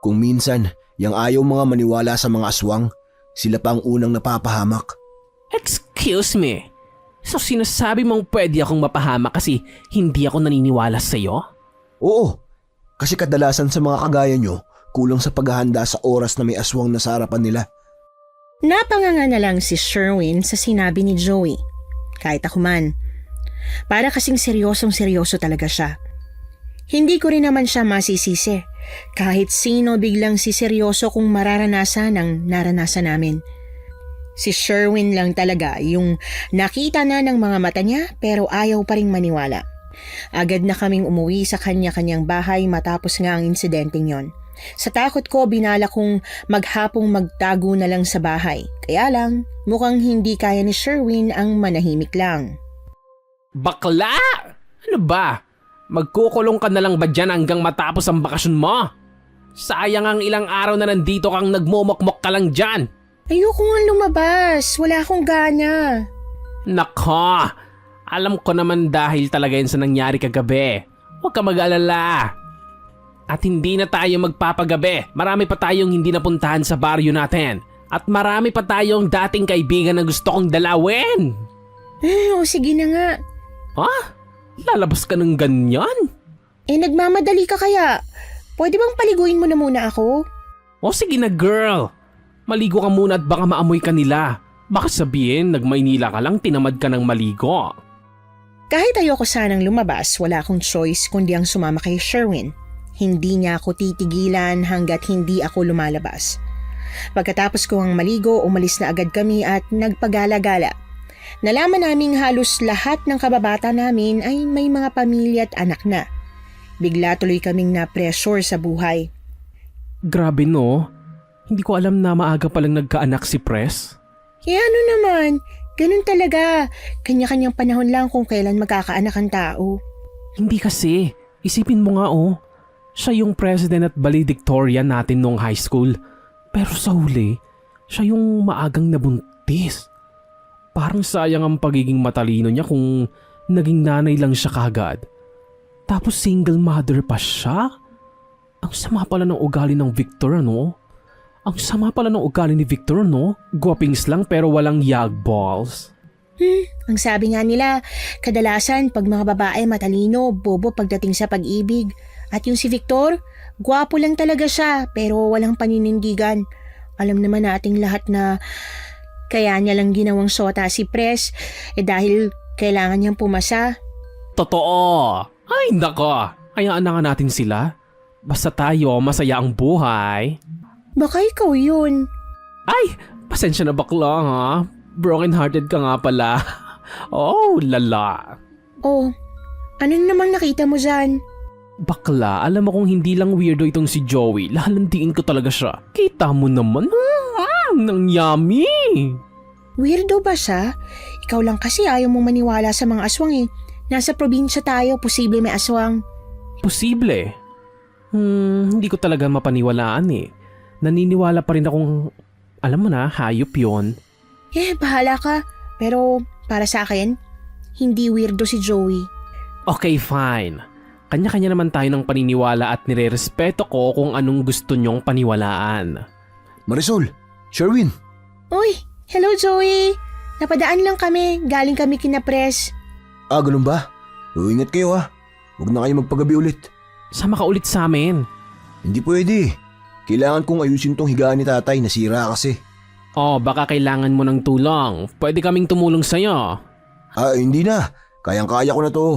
Kung minsan, yang ayaw mga maniwala sa mga aswang, sila pa ang unang napapahamak. Excuse me. So sinasabi mong pwede akong mapahamak kasi hindi ako naniniwala sa'yo? Oo, kasi kadalasan sa mga kagaya nyo, kulang sa paghahanda sa oras na may aswang na sa harapan nila. Napanganga na lang si Sherwin sa sinabi ni Joey. Kahit ako man. Para kasing seryosong-seryoso talaga siya. Hindi ko rin naman siya masisisi. Kahit sino biglang siseryoso kung mararanasan ang naranasan namin. Si Sherwin lang talaga yung nakita na ng mga mata niya pero ayaw pa rin maniwala. Agad na kaming umuwi sa kanya-kanyang bahay matapos nga ang insidenteng yon. Sa takot ko, binala kong maghapong magtago na lang sa bahay. Kaya lang, mukhang hindi kaya ni Sherwin ang manahimik lang. Bakla! Ano ba? Magkukulong ka na lang ba dyan hanggang matapos ang bakasyon mo? Sayang ang ilang araw na nandito kang nagmumokmok ka lang dyan. Ayoko nga lumabas. Wala akong gana. Nako! Alam ko naman dahil talaga yun sa nangyari kagabi. Huwag ka mag-alala. At hindi na tayo magpapagabi. Marami pa tayong hindi napuntahan sa baryo natin. At marami pa tayong dating kaibigan na gusto kong dalawin. O sige na nga. Ha? Lalabas ka ng ganyan? Nagmamadali ka kaya? Pwede bang paliguin mo na muna ako? O sige na girl. Maligo ka muna at baka maamoy ka nila. Baka sabihin nagmaynila ka lang tinamad ka ng maligo. Kahit ayoko sanang lumabas, wala akong choice kundi ang sumama kay Sherwin. Hindi niya ako titigilan hanggat hindi ako lumalabas. Pagkatapos ko ang maligo, umalis na agad kami at nagpagala-gala. Nalaman naming halos lahat ng kababata namin ay may mga pamilya at anak na. Bigla tuloy kaming na-pressure sa buhay. Grabe no. Hindi ko alam na maaga palang nagkaanak si Pres. Kaya ano naman, ganun talaga. Kanya-kanyang panahon lang kung kailan magkakaanak ang tao. Hindi kasi. Isipin mo nga siya yung president at valedictorian natin noong high school. Pero sa huli, siya yung maagang nabuntis. Parang sayang ang pagiging matalino niya kung naging nanay lang siya kagad. Tapos single mother pa siya? Ang sama pala ng ugali ng Victor, ano? Ang sama pala ng ugali ni Victor, no? Guwapings lang pero walang yag balls. Ang sabi nga nila, kadalasan pag mga babae matalino, bobo pagdating sa pag-ibig. At yung si Victor, gwapo lang talaga siya pero walang paninindigan. Alam naman nating lahat na kaya niya lang ginawang sota si Pres dahil kailangan niyang pumasa. Totoo! Ay nako! Hayaan na nga natin sila. Basta tayo masaya ang buhay. Baka ikaw yun. Ay! Pasensya na bakla ha. Broken hearted ka nga pala. Oh, lala. Oh, ano namang nakita mo dyan? Bakla, alam mo kung hindi lang weirdo itong si Joey, lalandiin ko talaga siya. Kita mo naman, nang yummy. Weirdo ba siya? Ikaw lang kasi ayaw mong maniwala sa mga aswang eh. Nasa probinsya tayo, posible may aswang. Posible? Hindi ko talaga mapaniwalaan eh. Naniniwala pa rin akong, alam mo na, hayop yon. Bahala ka. Pero para sa akin, hindi weirdo si Joey. Okay, fine. Kanya-kanya naman tayo ng paniniwala at nirerespeto ko kung anong gusto nyong paniwalaan. Marisol, Sherwin. Uy, hello Joey. Napadaan lang kami, galing kami kina Pres. Ganun ba? Ingat kayo Huwag na kayo magpagabi ulit. Sama ka ulit sa amin. Hindi pwede. Kailangan kong ayusin tong higaan ni tatay, nasira kasi. Baka kailangan mo ng tulong. Pwede kaming tumulong sa'yo. Hindi na. Kayang-kaya ko na to.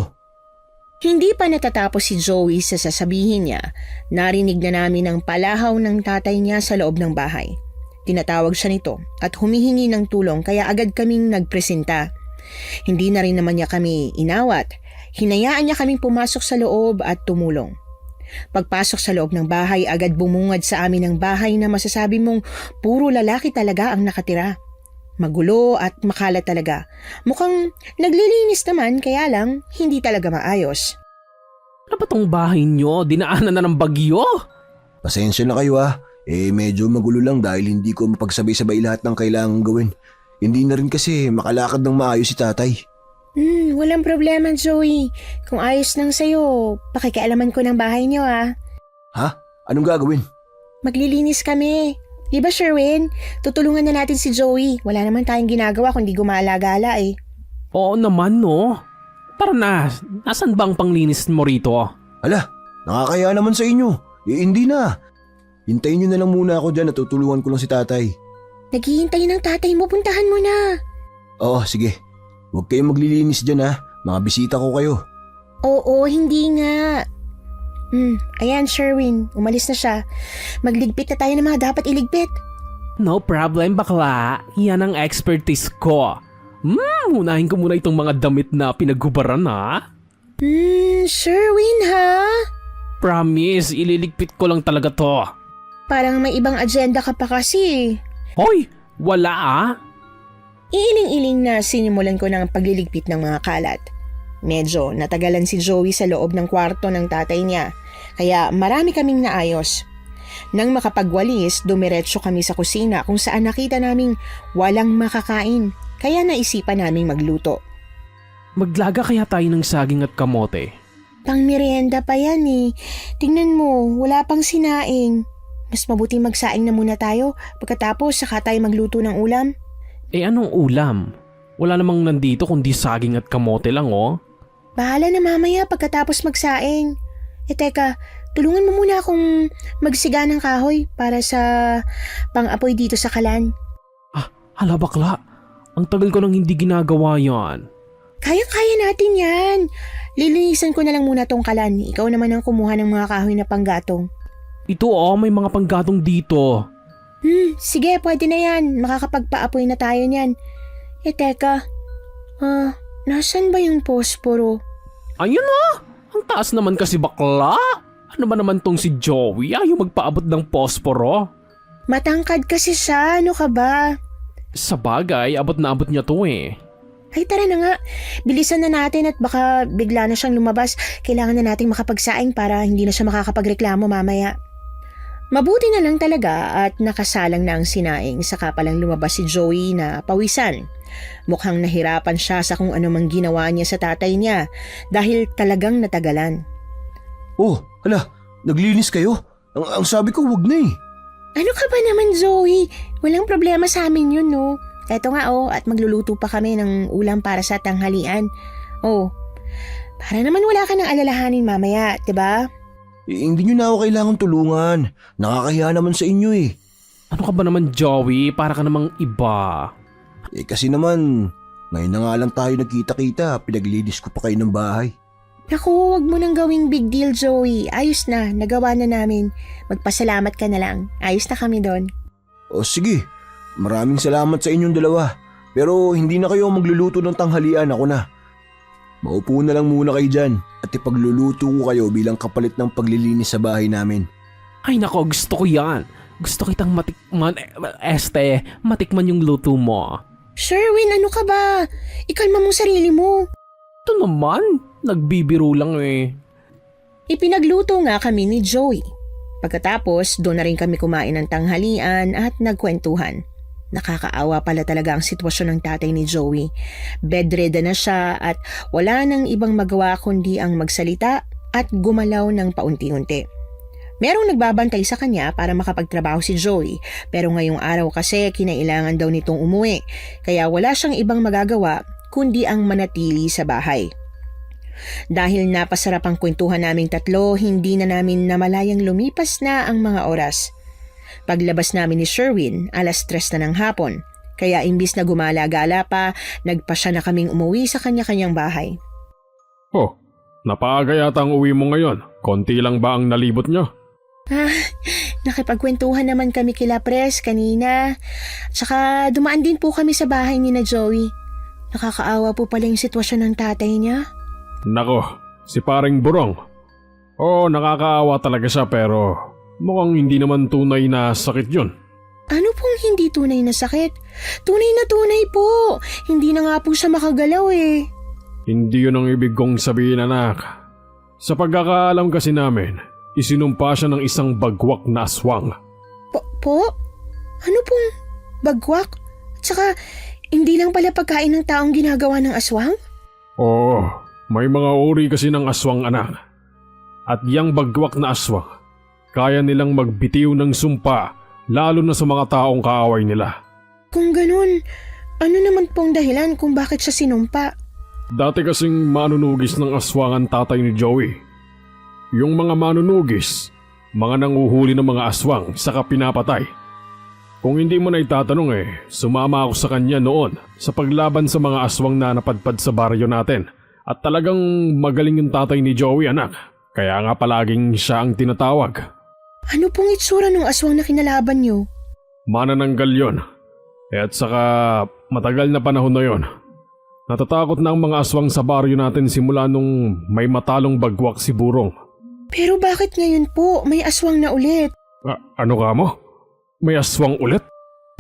Hindi pa natatapos si Joey sa sasabihin niya, narinig na namin ang palahaw ng tatay niya sa loob ng bahay. Tinatawag siya nito at humihingi ng tulong kaya agad kaming nagpresenta. Hindi na rin naman niya kami inawat. Hinayaan niya kaming pumasok sa loob at tumulong. Pagpasok sa loob ng bahay, agad bumungad sa amin ang bahay na masasabi mong puro lalaki talaga ang nakatira. Magulo at makalat talaga. Mukhang naglilinis naman kaya lang hindi talaga maayos. Ano ba tong bahay nyo? Dinaanan na ng bagyo? Pasensya na kayo medyo magulo lang dahil hindi ko mapagsabay-sabay lahat ng kailangang gawin. Hindi na rin kasi makalakad ng maayos si tatay. Walang problema Joey. Kung ayos lang sa'yo, pakikialaman ko ng bahay niyo Ha? Anong gagawin? Maglilinis kami. Di ba Sherwin? Tutulungan na natin si Joey. Wala naman tayong ginagawa kundi gumala-gala eh. Oo naman no. Tara na, nasan bang panglinis mo rito? Ala, nakakaya naman sa inyo. Hindi na. Hintayin nyo na lang muna ako dyan at tutulungan ko lang si tatay. Naghihintay ng tatay mo, puntahan mo na. Oo, sige. Huwag kayong maglilinis dyan Mga bisita ko kayo. Oo, hindi nga. Ayan Sherwin, umalis na siya. Magligpit na tayo ng mga dapat iligpit. No problem bakla, yan ang expertise ko. Unahin ko muna itong mga damit na pinaghubaran Sherwin ha? Promise, ililigpit ko lang talaga to. Parang may ibang agenda ka pa kasi. Hoy, wala ah. Iiling-iling na sinimulan ko ng pagliligpit ng mga kalat. Medyo natagalan si Joey sa loob ng kwarto ng tatay niya, kaya marami kaming naayos. Nang makapagwalis, dumiretso kami sa kusina kung saan nakita naming walang makakain, kaya naisipan naming magluto. Maglaga kaya tayo ng saging at kamote? Pang merienda pa yan eh. Tingnan mo, wala pang sinaing. Mas mabuti magsaing na muna tayo, pagkatapos saka tayo magluto ng ulam. Anong ulam? Wala namang nandito kundi saging at kamote lang oh. Bahala na mamaya pagkatapos magsaing. Teka, tulungan mo muna akong magsiga ng kahoy para sa pang-apoy dito sa kalan. Hala bakla, ang tagal ko nang hindi ginagawa yan. Kaya-kaya natin yan. Lilinisan ko na lang muna tong kalan. Ikaw naman ang kumuha ng mga kahoy na panggatong. Ito may mga panggatong dito. Sige, pwede na yan. Makakapagpaapoy na tayo niyan. Teka. Nasaan ba yung posporo? Ayun ang taas naman kasi bakla. Ano ba naman tong si Joey? Ayaw magpaabot ng posporo. Matangkad kasi siya. Ano ka ba? Sa bagay, abot na abot niya to eh. Ay tara na nga. Bilisan na natin at baka bigla na siyang lumabas. Kailangan na nating makapagsaing para hindi na siya makakapagreklamo mamaya. Mabuti na lang talaga at nakasalang na ang sinaing saka palang lumabas si Joey na pawisan. Mukhang nahirapan siya sa kung ano mang ginawa niya sa tatay niya dahil talagang natagalan. Oh, hala, naglinis kayo? Ang sabi ko, wag na eh. Ano ka ba naman, Zoe? Walang problema sa amin yun, no? Eto nga, at magluluto pa kami ng ulam para sa tanghalian. Para naman wala ka ng alalahanin mamaya, diba? Hindi nyo na ako kailangan tulungan. Nakakahiya naman sa inyo eh. Ano ka ba naman Joey? Para ka namang iba. Kasi naman, ngayon na nga lang tayo nagkita-kita, pinaglinis ko pa kayo ng bahay. Naku, wag mo nang gawing big deal, Joey. Ayos na, nagawa na namin. Magpasalamat ka na lang. Ayos na kami doon. O sige, maraming salamat sa inyong dalawa. Pero hindi na kayo magluluto ng tanghalian, ako na. Maupo na lang muna kayo dyan at ipagluluto ko kayo bilang kapalit ng paglilinis sa bahay namin. Ay nako, gusto ko yan. Gusto kitang matikman, matikman yung luto mo. Sherwin, ano ka ba? Ikalma mong sarili mo. Ito naman, nagbibiro lang eh. Ipinagluto nga kami ni Joey. Pagkatapos, doon na rin kami kumain ng tanghalian at nagkwentuhan. Nakakaawa pala talaga ang sitwasyon ng tatay ni Joey. Bedridden na siya at wala nang ibang magawa kundi ang magsalita at gumalaw ng paunti-unti. Merong nagbabantay sa kanya para makapagtrabaho si Joey, pero ngayong araw kasi kinailangan daw nitong umuwi, kaya wala siyang ibang magagawa kundi ang manatili sa bahay. Dahil napasarap ang kwentuhan naming tatlo, hindi na namin namalayang lumipas na ang mga oras. Paglabas namin ni Sherwin, 3:00 na ng hapon, kaya imbis na gumala-gala pa, nagpasya na kaming umuwi sa kanya-kanyang bahay. Oh, napaaga yata ang uwi mo ngayon. Konti lang ba ang nalibot nyo? Nakipagkwentuhan naman kami kila Pres kanina. Tsaka dumaan din po kami sa bahay ni na Joey. Nakakaawa po pala yung sitwasyon ng tatay niya. Nako, si paring burong. Oo, nakakaawa talaga siya pero mukhang hindi naman tunay na sakit yun. Ano pong hindi tunay na sakit? Tunay na tunay po. Hindi na nga po siya makagalaw eh. Hindi yun ang ibig kong sabihin, anak. Sa pagkakaalam kasi namin, isinumpa siya ng isang bagwak na aswang. Po? Ano pong bagwak? Tsaka, hindi lang pala pagkain ng taong ginagawa ng aswang? Oo, may mga uri kasi ng aswang, anak. At yang bagwak na aswang, kaya nilang magbitiw ng sumpa, lalo na sa mga taong kaaway nila. Kung ganun, ano naman pong dahilan kung bakit siya sinumpa? Dati kasing manunugis ng aswang ang tatay ni Joey. Yung mga manunugis, mga nanguhuli ng mga aswang saka pinapatay. Kung hindi mo na itatanong sumama ako sa kanya noon sa paglaban sa mga aswang na napadpad sa baryo natin. At talagang magaling yung tatay ni Joey, anak. Kaya nga palaging siya ang tinatawag. Ano pong itsura ng aswang na kinalaban niyo? Manananggal yun. At saka matagal na panahon na yon. Natatakot na ang mga aswang sa baryo natin simula nung may matalong bagwak si Burong. Pero bakit ngayon po may aswang na ulit? Ano ka mo? May aswang ulit?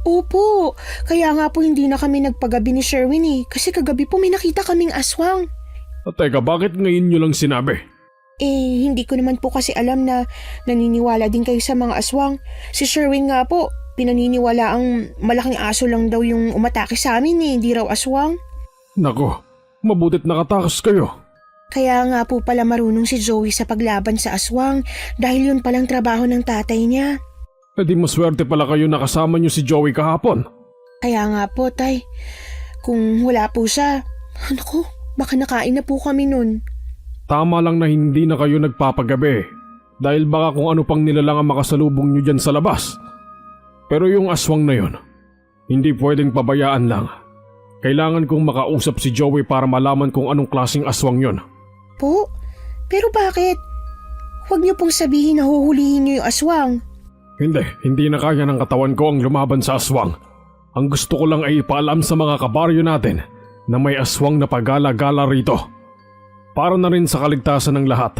Opo, kaya nga po hindi na kami nagpagabi ni Sherwin kasi kagabi po may nakita kaming aswang. Teka, bakit ngayon nyo lang sinabi? Hindi ko naman po kasi alam na naniniwala din kayo sa mga aswang. Si Sherwin nga po, pinaniniwala ang malaking aso lang daw yung umatake sa amin hindi raw aswang. Nako, mabutit nakatakas kayo. Kaya nga po pala marunong si Joey sa paglaban sa aswang dahil yun palang trabaho ng tatay niya. Di maswerte pala kayo nakasama nyo si Joey kahapon. Kaya nga po, tay. Kung wala po siya, naku, baka nakain na po kami nun. Tama lang na hindi na kayo nagpapagabi dahil baka kung ano pang nilalang ang makasalubong nyo dyan sa labas. Pero yung aswang na yun, hindi pwedeng pabayaan lang. Kailangan kong makausap si Joey para malaman kung anong klaseng aswang yun. Po? Pero bakit? Huwag niyo pong sabihin na huhulihin niyo yung aswang. Hindi na kaya ng katawan ko ang lumaban sa aswang. Ang gusto ko lang ay ipaalam sa mga kabaryo natin na may aswang na pagala-gala rito. Para na rin sa kaligtasan ng lahat.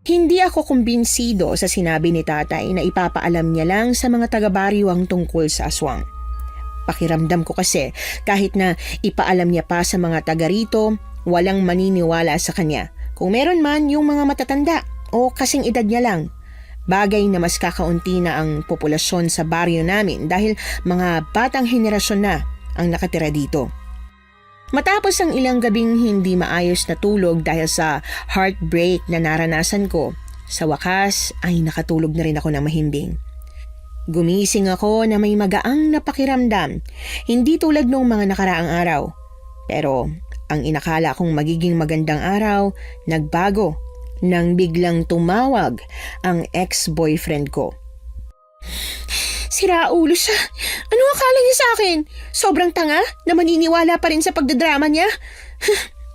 Hindi ako kumbinsido sa sinabi ni tatay na ipapaalam niya lang sa mga taga-baryo ang tungkol sa aswang. Pakiramdam ko kasi kahit na ipaalam niya pa sa mga taga rito, walang maniniwala sa kanya. Kung meron man yung mga matatanda o kasing edad niya lang. Bagay na mas kakaunti na ang populasyon sa baryo namin dahil mga batang henerasyon na ang nakatira dito. Matapos ang ilang gabing hindi maayos na tulog dahil sa heartbreak na naranasan ko, sa wakas ay nakatulog na rin ako ng mahimbing. Gumising ako na may magaang napakiramdam, hindi tulad nung mga nakaraang araw. Pero ang inakala kong magiging magandang araw, nagbago nang biglang tumawag ang ex-boyfriend ko. Sira ulo siya. Ano akala niya sa akin? Sobrang tanga na maniniwala pa rin sa pagdadrama niya?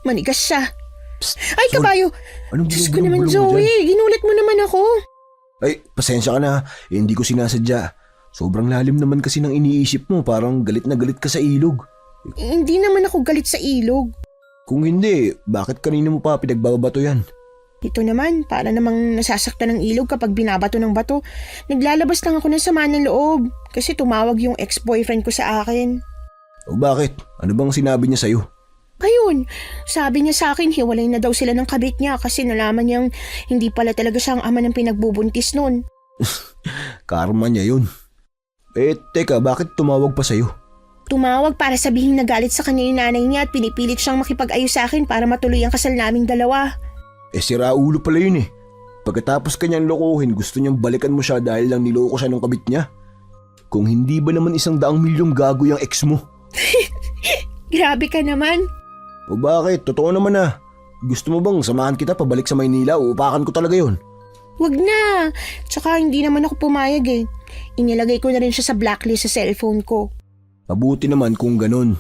Manigas siya. Ay, Sol, kabayo! anong Diyos ko bulong-bulong naman, mo Joey. dyan? Ginulit mo naman ako. Ay, pasensya ka na. Hindi ko sinasadya. Sobrang lalim naman kasi ng iniisip mo. Parang galit na galit ka sa ilog. Hindi naman ako galit sa ilog. Kung hindi, bakit kanina mo pa pinagbabato yan? Ito naman, para namang nasasaktan ng ilog kapag binabato ng bato. Naglalabas lang ako ng sama ng loob kasi tumawag yung ex-boyfriend ko sa akin. O bakit? Ano bang sinabi niya sa'yo? Ayun, sabi niya sa akin hiwalay na daw sila ng kabit niya kasi nalaman niyang hindi pala talaga siya ang ama ng pinagbubuntis nun. Karma niya yun. Teka, bakit tumawag pa sa'yo? Tumawag para sabihin na galit sa kanya yung nanay niya at pinipilit siyang makipag-ayos sa akin para matuloy ang kasal naming dalawa. Sira ulo pala yun eh. Pagkatapos kanyang lokohin, gusto niyang balikan mo siya dahil lang niloko siya ng kabit niya. Kung hindi ba naman 100 milyong gago yung ex mo? Grabe ka naman. O bakit? Totoo naman ah. Gusto mo bang samahan kita pabalik sa Maynila o upakan ko talaga yon? Wag na. Tsaka hindi naman ako pumayag eh. Inilagay ko na rin siya sa blacklist sa cellphone ko. Mabuti naman kung ganun.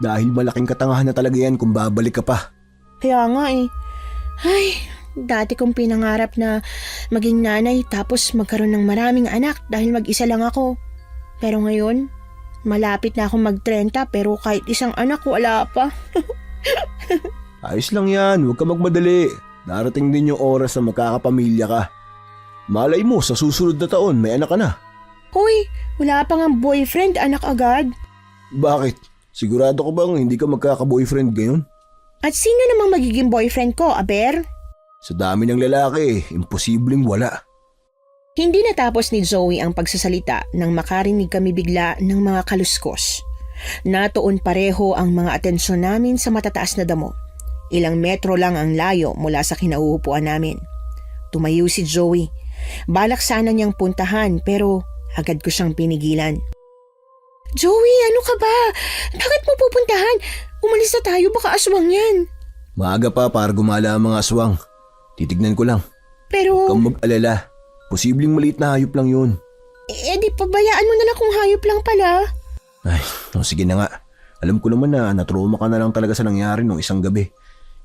Dahil malaking katangahan na talaga yan kung babalik ka pa. Kaya nga eh. Ay, dati kong pinangarap na maging nanay tapos magkaroon ng maraming anak dahil mag-isa lang ako. Pero ngayon, malapit na akong mag-30 pero kahit isang anak wala pa. Ayos lang yan, huwag ka magmadali. Darating din yung oras na magkakapamilya ka. Malay mo, sa susunod na taon may anak ka na. Hoy, wala pa nga boyfriend, anak agad. Bakit? Sigurado ka bang hindi ka magkaka-boyfriend ngayon? At sino namang magiging boyfriend ko, Aber? Sa dami ng lalaki, imposibleng wala. Hindi natapos ni Zoe ang pagsasalita nang makarinig kami bigla ng mga kaluskos. Natuon pareho ang mga atensyon namin sa matataas na damo. Ilang metro lang ang layo mula sa kinauupuan namin. Tumayo si Joey. Balak sana niyang puntahan pero agad ko siyang pinigilan. Joey, ano ka ba? Bakit mo pupuntahan? Umalis na tayo, baka aswang yan. Maaga pa para gumala ang mga aswang. Titignan ko lang. Pero... Huwag kang mag-alala. Posibleng maliit na hayop lang yun. di pabayaan mo na lang kung hayop lang pala. Ay, sige na nga. Alam ko naman na natrauma ka na lang talaga sa nangyari nung isang gabi.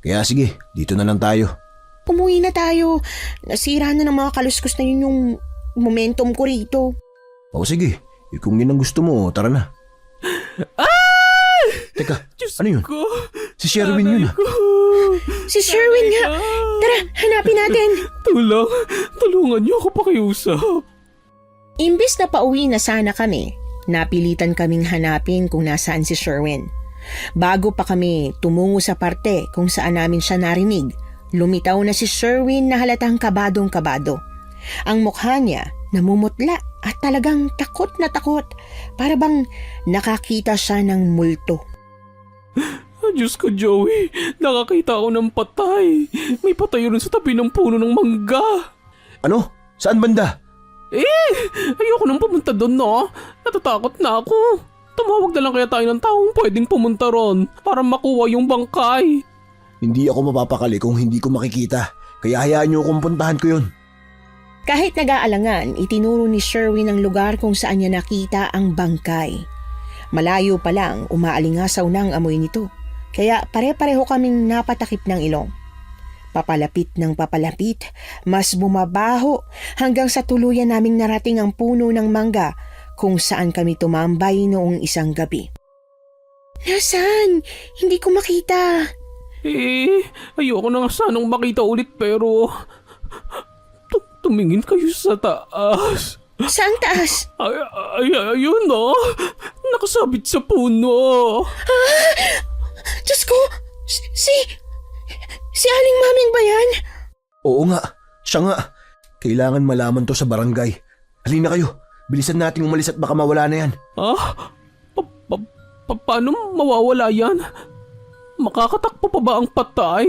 Kaya sige, dito na lang tayo. Umuwi na tayo. Nasira na ng mga kaluskos na yun yung momentum ko rito. O sige, kung yun ang gusto mo, tara na. Ah! Teka, Diyos ano yun? ko. Si Sherwin yun ah. Si Sherwin nga! Tara, hanapin natin! Tulungan niyo ako pakiusap. Imbis na pauwi na sana kami, napilitan kaming hanapin kung nasaan si Sherwin. Bago pa kami tumungo sa parte kung saan namin siya narinig, lumitaw na si Sherwin na halatang kabadong-kabado. Ang mukha niya namumutla at talagang takot na takot, para bang nakakita siya ng multo. Diyos ko, Joey. Nakakita ako ng patay. May patay rin sa tabi ng puno ng mangga. Ano? Saan banda? Ayoko nang pumunta doon, no? Natatakot na ako. Tumawag na lang kaya tayo ng taong pwedeng pumunta ron para makuha yung bangkay. Hindi ako mapapakali kung hindi ko makikita. Kaya hayaan niyo akong puntahan ko yun. Kahit nag-aalangan, itinuro ni Sherwin ang lugar kung saan niya nakita ang bangkay. Malayo pa lang, umaalingasaw na ang amoy nito. Kaya pare-pareho kaming napatakip ng ilong. Papalapit ng papalapit, mas bumabaho hanggang sa tuluyan naming narating ang puno ng mangga kung saan kami tumambay noong isang gabi. Nasaan? Hindi ko makita. Ayoko na nga sanang makita ulit pero... tumingin kayo sa taas. Saan taas? Ayun no. Nakasabit sa puno. Diyos ko! Si Aling Maming ba yan? Oo nga, siya nga. Kailangan malaman to sa barangay. Halina kayo, bilisan nating umalis at baka mawala na yan. Paano mawawala yan? Makakatakpo pa ba ang patay?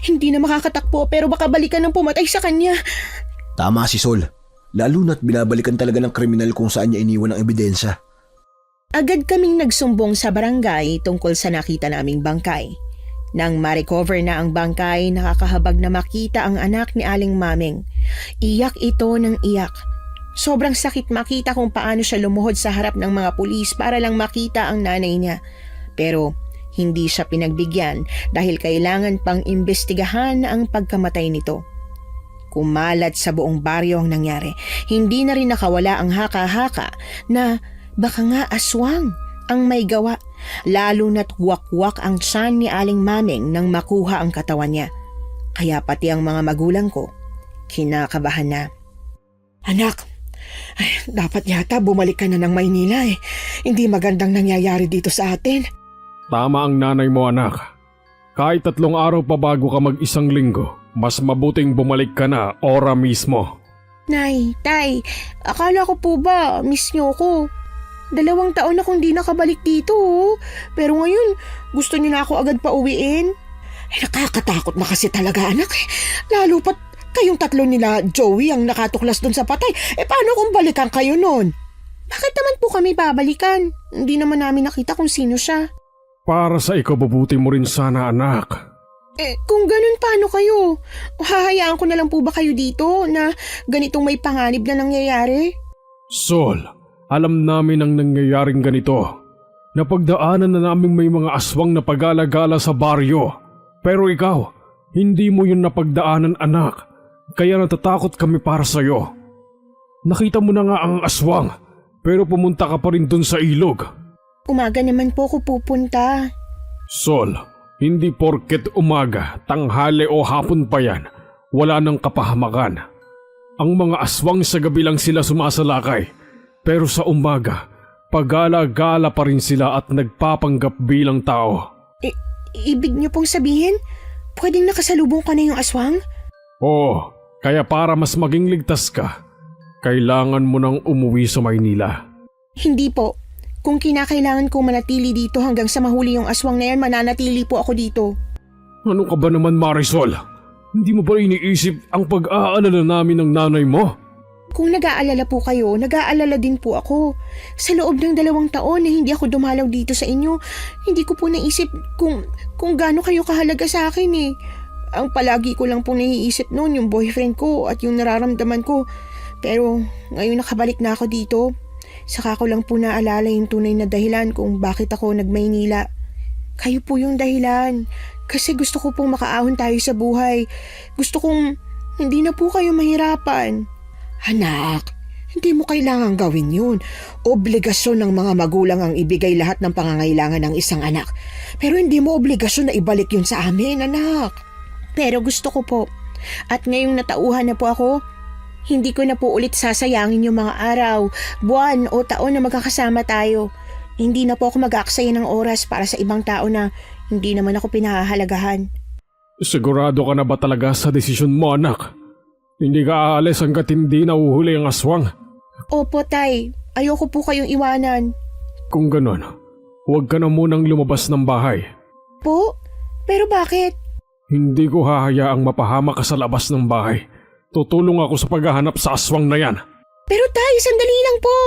Hindi na makakatakbo pero baka balikan ng pumatay sa kanya. Tama si Sol. Lalo na't binabalikan talaga ng kriminal kung saan niya iniwan ang ebidensya. Agad kaming nagsumbong sa barangay tungkol sa nakita naming bangkay. Nang ma-recover na ang bangkay, nakakahabag na makita ang anak ni Aling Maming. Iyak ito ng iyak. Sobrang sakit makita kung paano siya lumuhod sa harap ng mga pulis para lang makita ang nanay niya. Pero hindi siya pinagbigyan dahil kailangan pang imbestigahan ang pagkamatay nito. Kumalat sa buong baryo ang nangyari. Hindi na rin nakawala ang haka-haka na baka nga aswang ang may gawa, lalo na't wakwak ang tiyan ni Aling Maming nang makuha ang katawan niya. Kaya pati ang mga magulang ko, kinakabahan na. Anak, dapat yata bumalik ka na ng Maynila eh. Hindi magandang nangyayari dito sa atin. Tama ang nanay mo, anak. Kahit 3 araw pa bago ka mag-1 linggo, mas mabuting bumalik ka na ora mismo. Nay, tay, akala ko po ba miss niyo ko? 2 taon na kung di nakabalik dito. Pero ngayon, gusto niyo na ako agad pauwiin. Nakakatakot na kasi talaga, anak. Lalo pat kayong 3 nila Joey ang nakatuklas doon sa patay. Paano kung balikan kayo nun? Bakit naman po kami babalikan? Hindi naman namin nakita kung sino siya. Para sa ikabubuti mo rin sana, anak. Kung ganun, paano kayo? Hahayaan ko na lang po ba kayo dito na ganitong may panganib na nangyayari? Sol, alam namin ang nangyayaring ganito. Napagdaanan na namin may mga aswang na pag-alagala sa baryo. Pero ikaw, hindi mo yun napagdaanan, anak. Kaya natatakot kami para sa'yo. Nakita mo na nga ang aswang, pero pumunta ka pa rin dun sa ilog. Umaga naman po ako pupunta. Sol, hindi porket umaga, tanghali o hapon pa yan, wala nang kapahamakan. Ang mga aswang sa gabi lang sila sumasalakay, pero sa umaga, pagala-gala pa rin sila at nagpapanggap bilang tao. Ibig niyo pong sabihin, pwedeng nakasalubong ka na yung aswang? Oo, kaya para mas maging ligtas ka, kailangan mo nang umuwi sa Maynila. Hindi po. Kung kinakailangan ko manatili dito hanggang sa mahuli yung aswang na yan, mananatili po ako dito. Ano ka ba naman, Marisol? Hindi mo ba iniisip ang pag-aalala namin ng nanay mo? Kung nag-aalala po kayo, nag-aalala din po ako. Sa loob ng 2 taon na hindi ako dumalaw dito sa inyo, hindi ko po naisip kung gaano kayo kahalaga sa akin eh. Ang palagi ko lang po naiisip noon yung boyfriend ko at yung nararamdaman ko. Pero ngayon nakabalik na ako dito. Saka ko lang po naalala yung tunay na dahilan kung bakit ako nag-Maynila. Kayo po yung dahilan. Kasi gusto ko pong makaahon tayo sa buhay. Gusto kong hindi na po kayo mahirapan. Anak, Hindi mo kailangang gawin yun. Obligasyon ng mga magulang ang ibigay lahat ng pangangailangan ng isang anak. Pero hindi mo obligasyon na ibalik yun sa amin, anak. Pero gusto ko po. At ngayong natauhan na po ako, hindi ko na po ulit sasayangin yung mga araw, buwan o taon na magkakasama tayo. Hindi na po ako mag-aaksaya ng oras para sa ibang tao na hindi naman ako pinahahalagahan. Sigurado ka na ba talaga sa desisyon mo, anak? Hindi ka aalis hanggat hindi nahuhuli ang aswang. Opo, Tay. Ayoko po kayong iwanan. Kung ganon, huwag ka na munang lumabas ng bahay. Po? Pero bakit? Hindi ko hahayaang mapahama ka sa labas ng bahay. Tutulong ako sa paghahanap sa aswang na yan. Pero Tay, sandali lang po.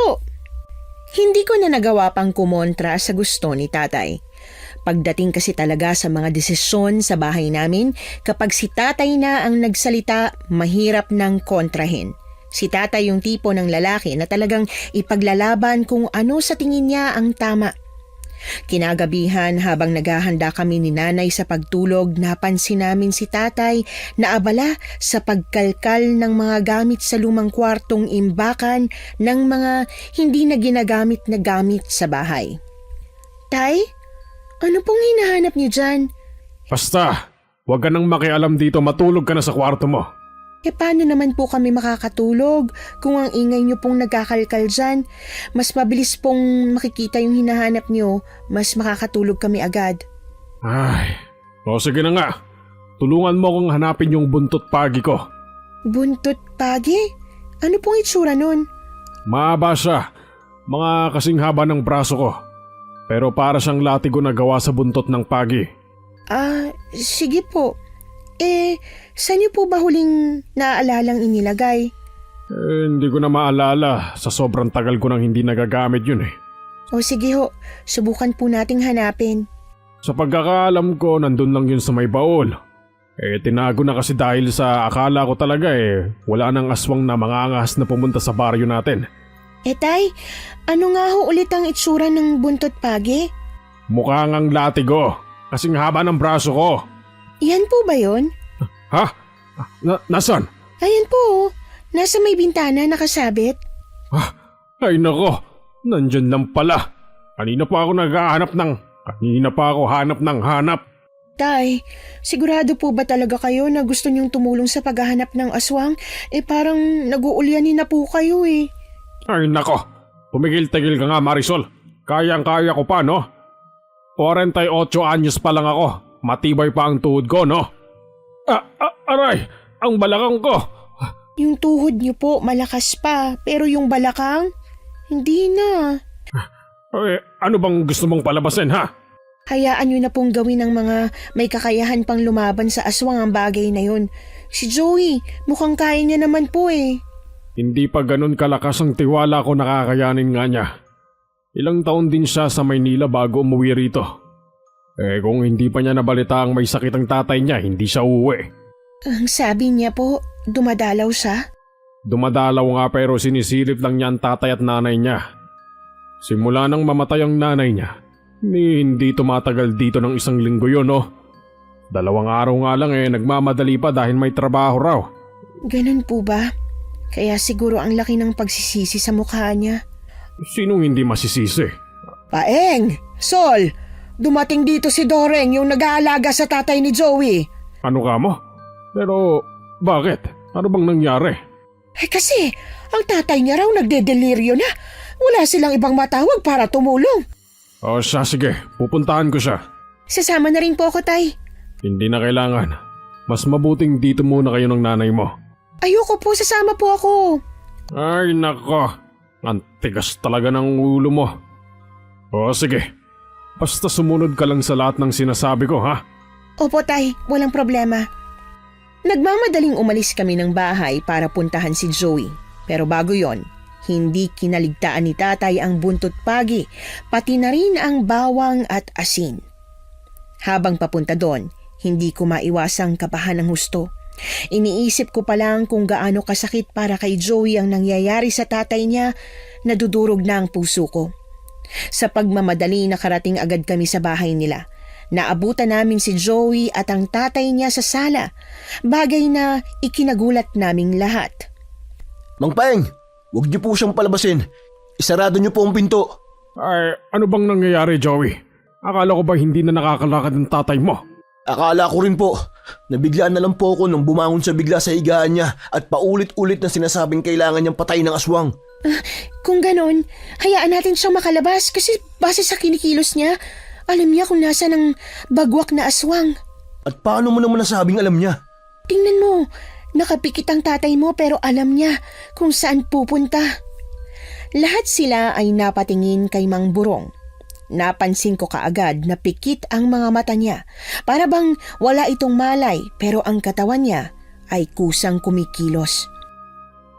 Hindi ko na nagawa pang kumontra sa gusto ni Tatay. Pagdating kasi talaga sa mga desisyon sa bahay namin, kapag si Tatay na ang nagsalita, mahirap nang kontrahin. Si Tatay yung tipo ng lalaki na talagang ipaglalaban kung ano sa tingin niya ang tama. Kinagabihan habang naghahanda kami ni Nanay sa pagtulog, napansin namin si Tatay na abala sa pagkalkal ng mga gamit sa lumang kwartong imbakan ng mga hindi na ginagamit na gamit sa bahay. Tay, ano pong hinahanap niyo dyan? Basta, huwag ka nang makialam dito, matulog ka na sa kwarto mo. Paano naman po kami makakatulog kung ang ingay niyo pong nagkakalkal dyan? Mas mabilis pong makikita yung hinahanap niyo, mas makakatulog kami agad. Ay, o sige na nga. Tulungan mo akong hanapin yung buntot pagi ko. Buntot pagi? Ano pong itsura nun? Mahaba siya, mga kasing haba ng braso ko. Pero para siyang latigo na gawa sa buntot ng pagi. Sige po. Saan niyo po ba huling naaalalang inilagay? Hindi ko na maalala. Sa sobrang tagal ko nang hindi nagagamit yun eh. O sige ho, subukan po nating hanapin. Sa pagkakaalam ko, nandun lang yun sa may baul. Tinago na kasi dahil sa akala ko talaga wala nang aswang na mangangahas na pumunta sa baryo natin. Tay, ano nga ho ulit ang itsura ng buntot pagi? Mukha ngang latigo. Kasing haba ng braso ko. Yan po ba yun? Ha? Nasaan? Ayan po, nasa may bintana nakasabit. Ay nako, nandyan lang pala. Kanina pa ako hanap ng hanap. Tay, sigurado po ba talaga kayo na gusto niyong tumulong sa paghahanap ng aswang? Parang nag-uulyanin na po kayo eh. Ay nako, pumigil-tigil ka nga Marisol. Kayang-kaya ko pa no? 48 anyos pa lang ako. Matibay pa ang tuhod ko no? Aray, ang balakang ko. Yung tuhod niyo po malakas pa, pero yung balakang, hindi na. Ano bang gusto mong palabasin ha? Hayaan niyo na pong gawin ng mga may kakayahan pang lumaban sa aswang ang bagay na yun. Si Joey, mukhang kaya niya naman po eh. Hindi pa ganun kalakas ang tiwala ko nakakayanin nga niya. Ilang taon din siya sa Maynila bago umuwi rito. Kung hindi pa niya nabalita ang may sakit ang tatay niya, hindi siya uuwi. Ang sabi niya po, dumadalaw siya? Dumadalaw nga pero sinisilip lang niya ang tatay at nanay niya. Simula nang mamatay ang nanay niya, hindi tumatagal dito ng 1 linggo yun no? 2 araw nga lang nagmamadali pa dahil may trabaho raw. Ganun po ba? Kaya siguro ang laki ng pagsisisi sa mukha niya. Sinong hindi masisisi? Paeng! Sol! Dumating dito si Doreng, yung nag-aalaga sa tatay ni Joey. Ano ka mo? Pero bakit? Ano bang nangyari? Kasi ang tatay niya raw nagdedeliryo na. Wala silang ibang matawag para tumulong. O siya, sige. Pupuntahan ko siya. Sasama na rin po ako, Tay. Hindi na kailangan. Mas mabuting dito muna kayo ng nanay mo. Ayoko po, sasama po ako. Ay nako. Ang tigas talaga ng ulo mo. O sige. Basta sumunod ka lang sa lahat ng sinasabi ko, ha? Opo, Tay. Walang problema. Nagmamadaling umalis kami ng bahay para puntahan si Joey. Pero bago yon, hindi kinaligtaan ni Tatay ang buntot pagi, pati na rin ang bawang at asin. Habang papunta doon, hindi ko maiwasang kabahan ng husto. Iniisip ko pa lang kung gaano kasakit para kay Joey ang nangyayari sa tatay niya, nadudurog na ang puso ko. Sa pagmamadali nakarating agad kami sa bahay nila. Naabutan namin si Joey at ang tatay niya sa sala, bagay na ikinagulat naming lahat. Mang Peng, Huwag niyo po siyang palabasin. Isarado niyo po ang pinto. Ay, ano bang nangyayari, Joey? Akala ko ba hindi na nakakalakad ng tatay mo? Akala ko rin po. Nabiglaan na lang po ako nung bumangon siya bigla sa higaan niya at paulit-ulit na sinasabing kailangan niyang patayin ng aswang. Kung ganon, hayaan natin siyang makalabas kasi base sa kinikilos niya, alam niya kung nasa ng bagwak na aswang. At paano mo naman nasabing alam niya? Tingnan mo, nakapikit ang tatay mo pero alam niya kung saan pupunta. Lahat sila ay napatingin kay Mang Burong. Napansin ko kaagad na pikit ang mga mata niya. Para bang wala itong malay pero ang katawan niya ay kusang kumikilos.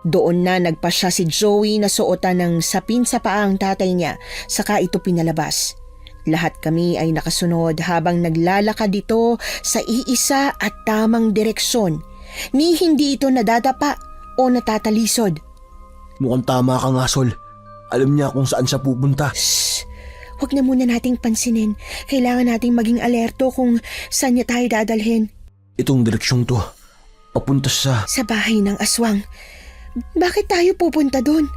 Doon na nagpasya si Joey na suotan ng sapin sa paa ang tatay niya, saka ito pinalabas. Lahat kami ay nakasunod habang naglalakad dito sa iisa at tamang direksyon, ni hindi ito nadadapa o natatalisod. Mukhang tama ka nga, Sol. Alam niya kung saan siya pupunta. Shh! Huwag na muna nating pansinin. Kailangan nating maging alerto kung saan niya tayo dadalhin. Itong direksyong to, papunta sa... Sa bahay ng aswang. Bakit tayo pupunta doon?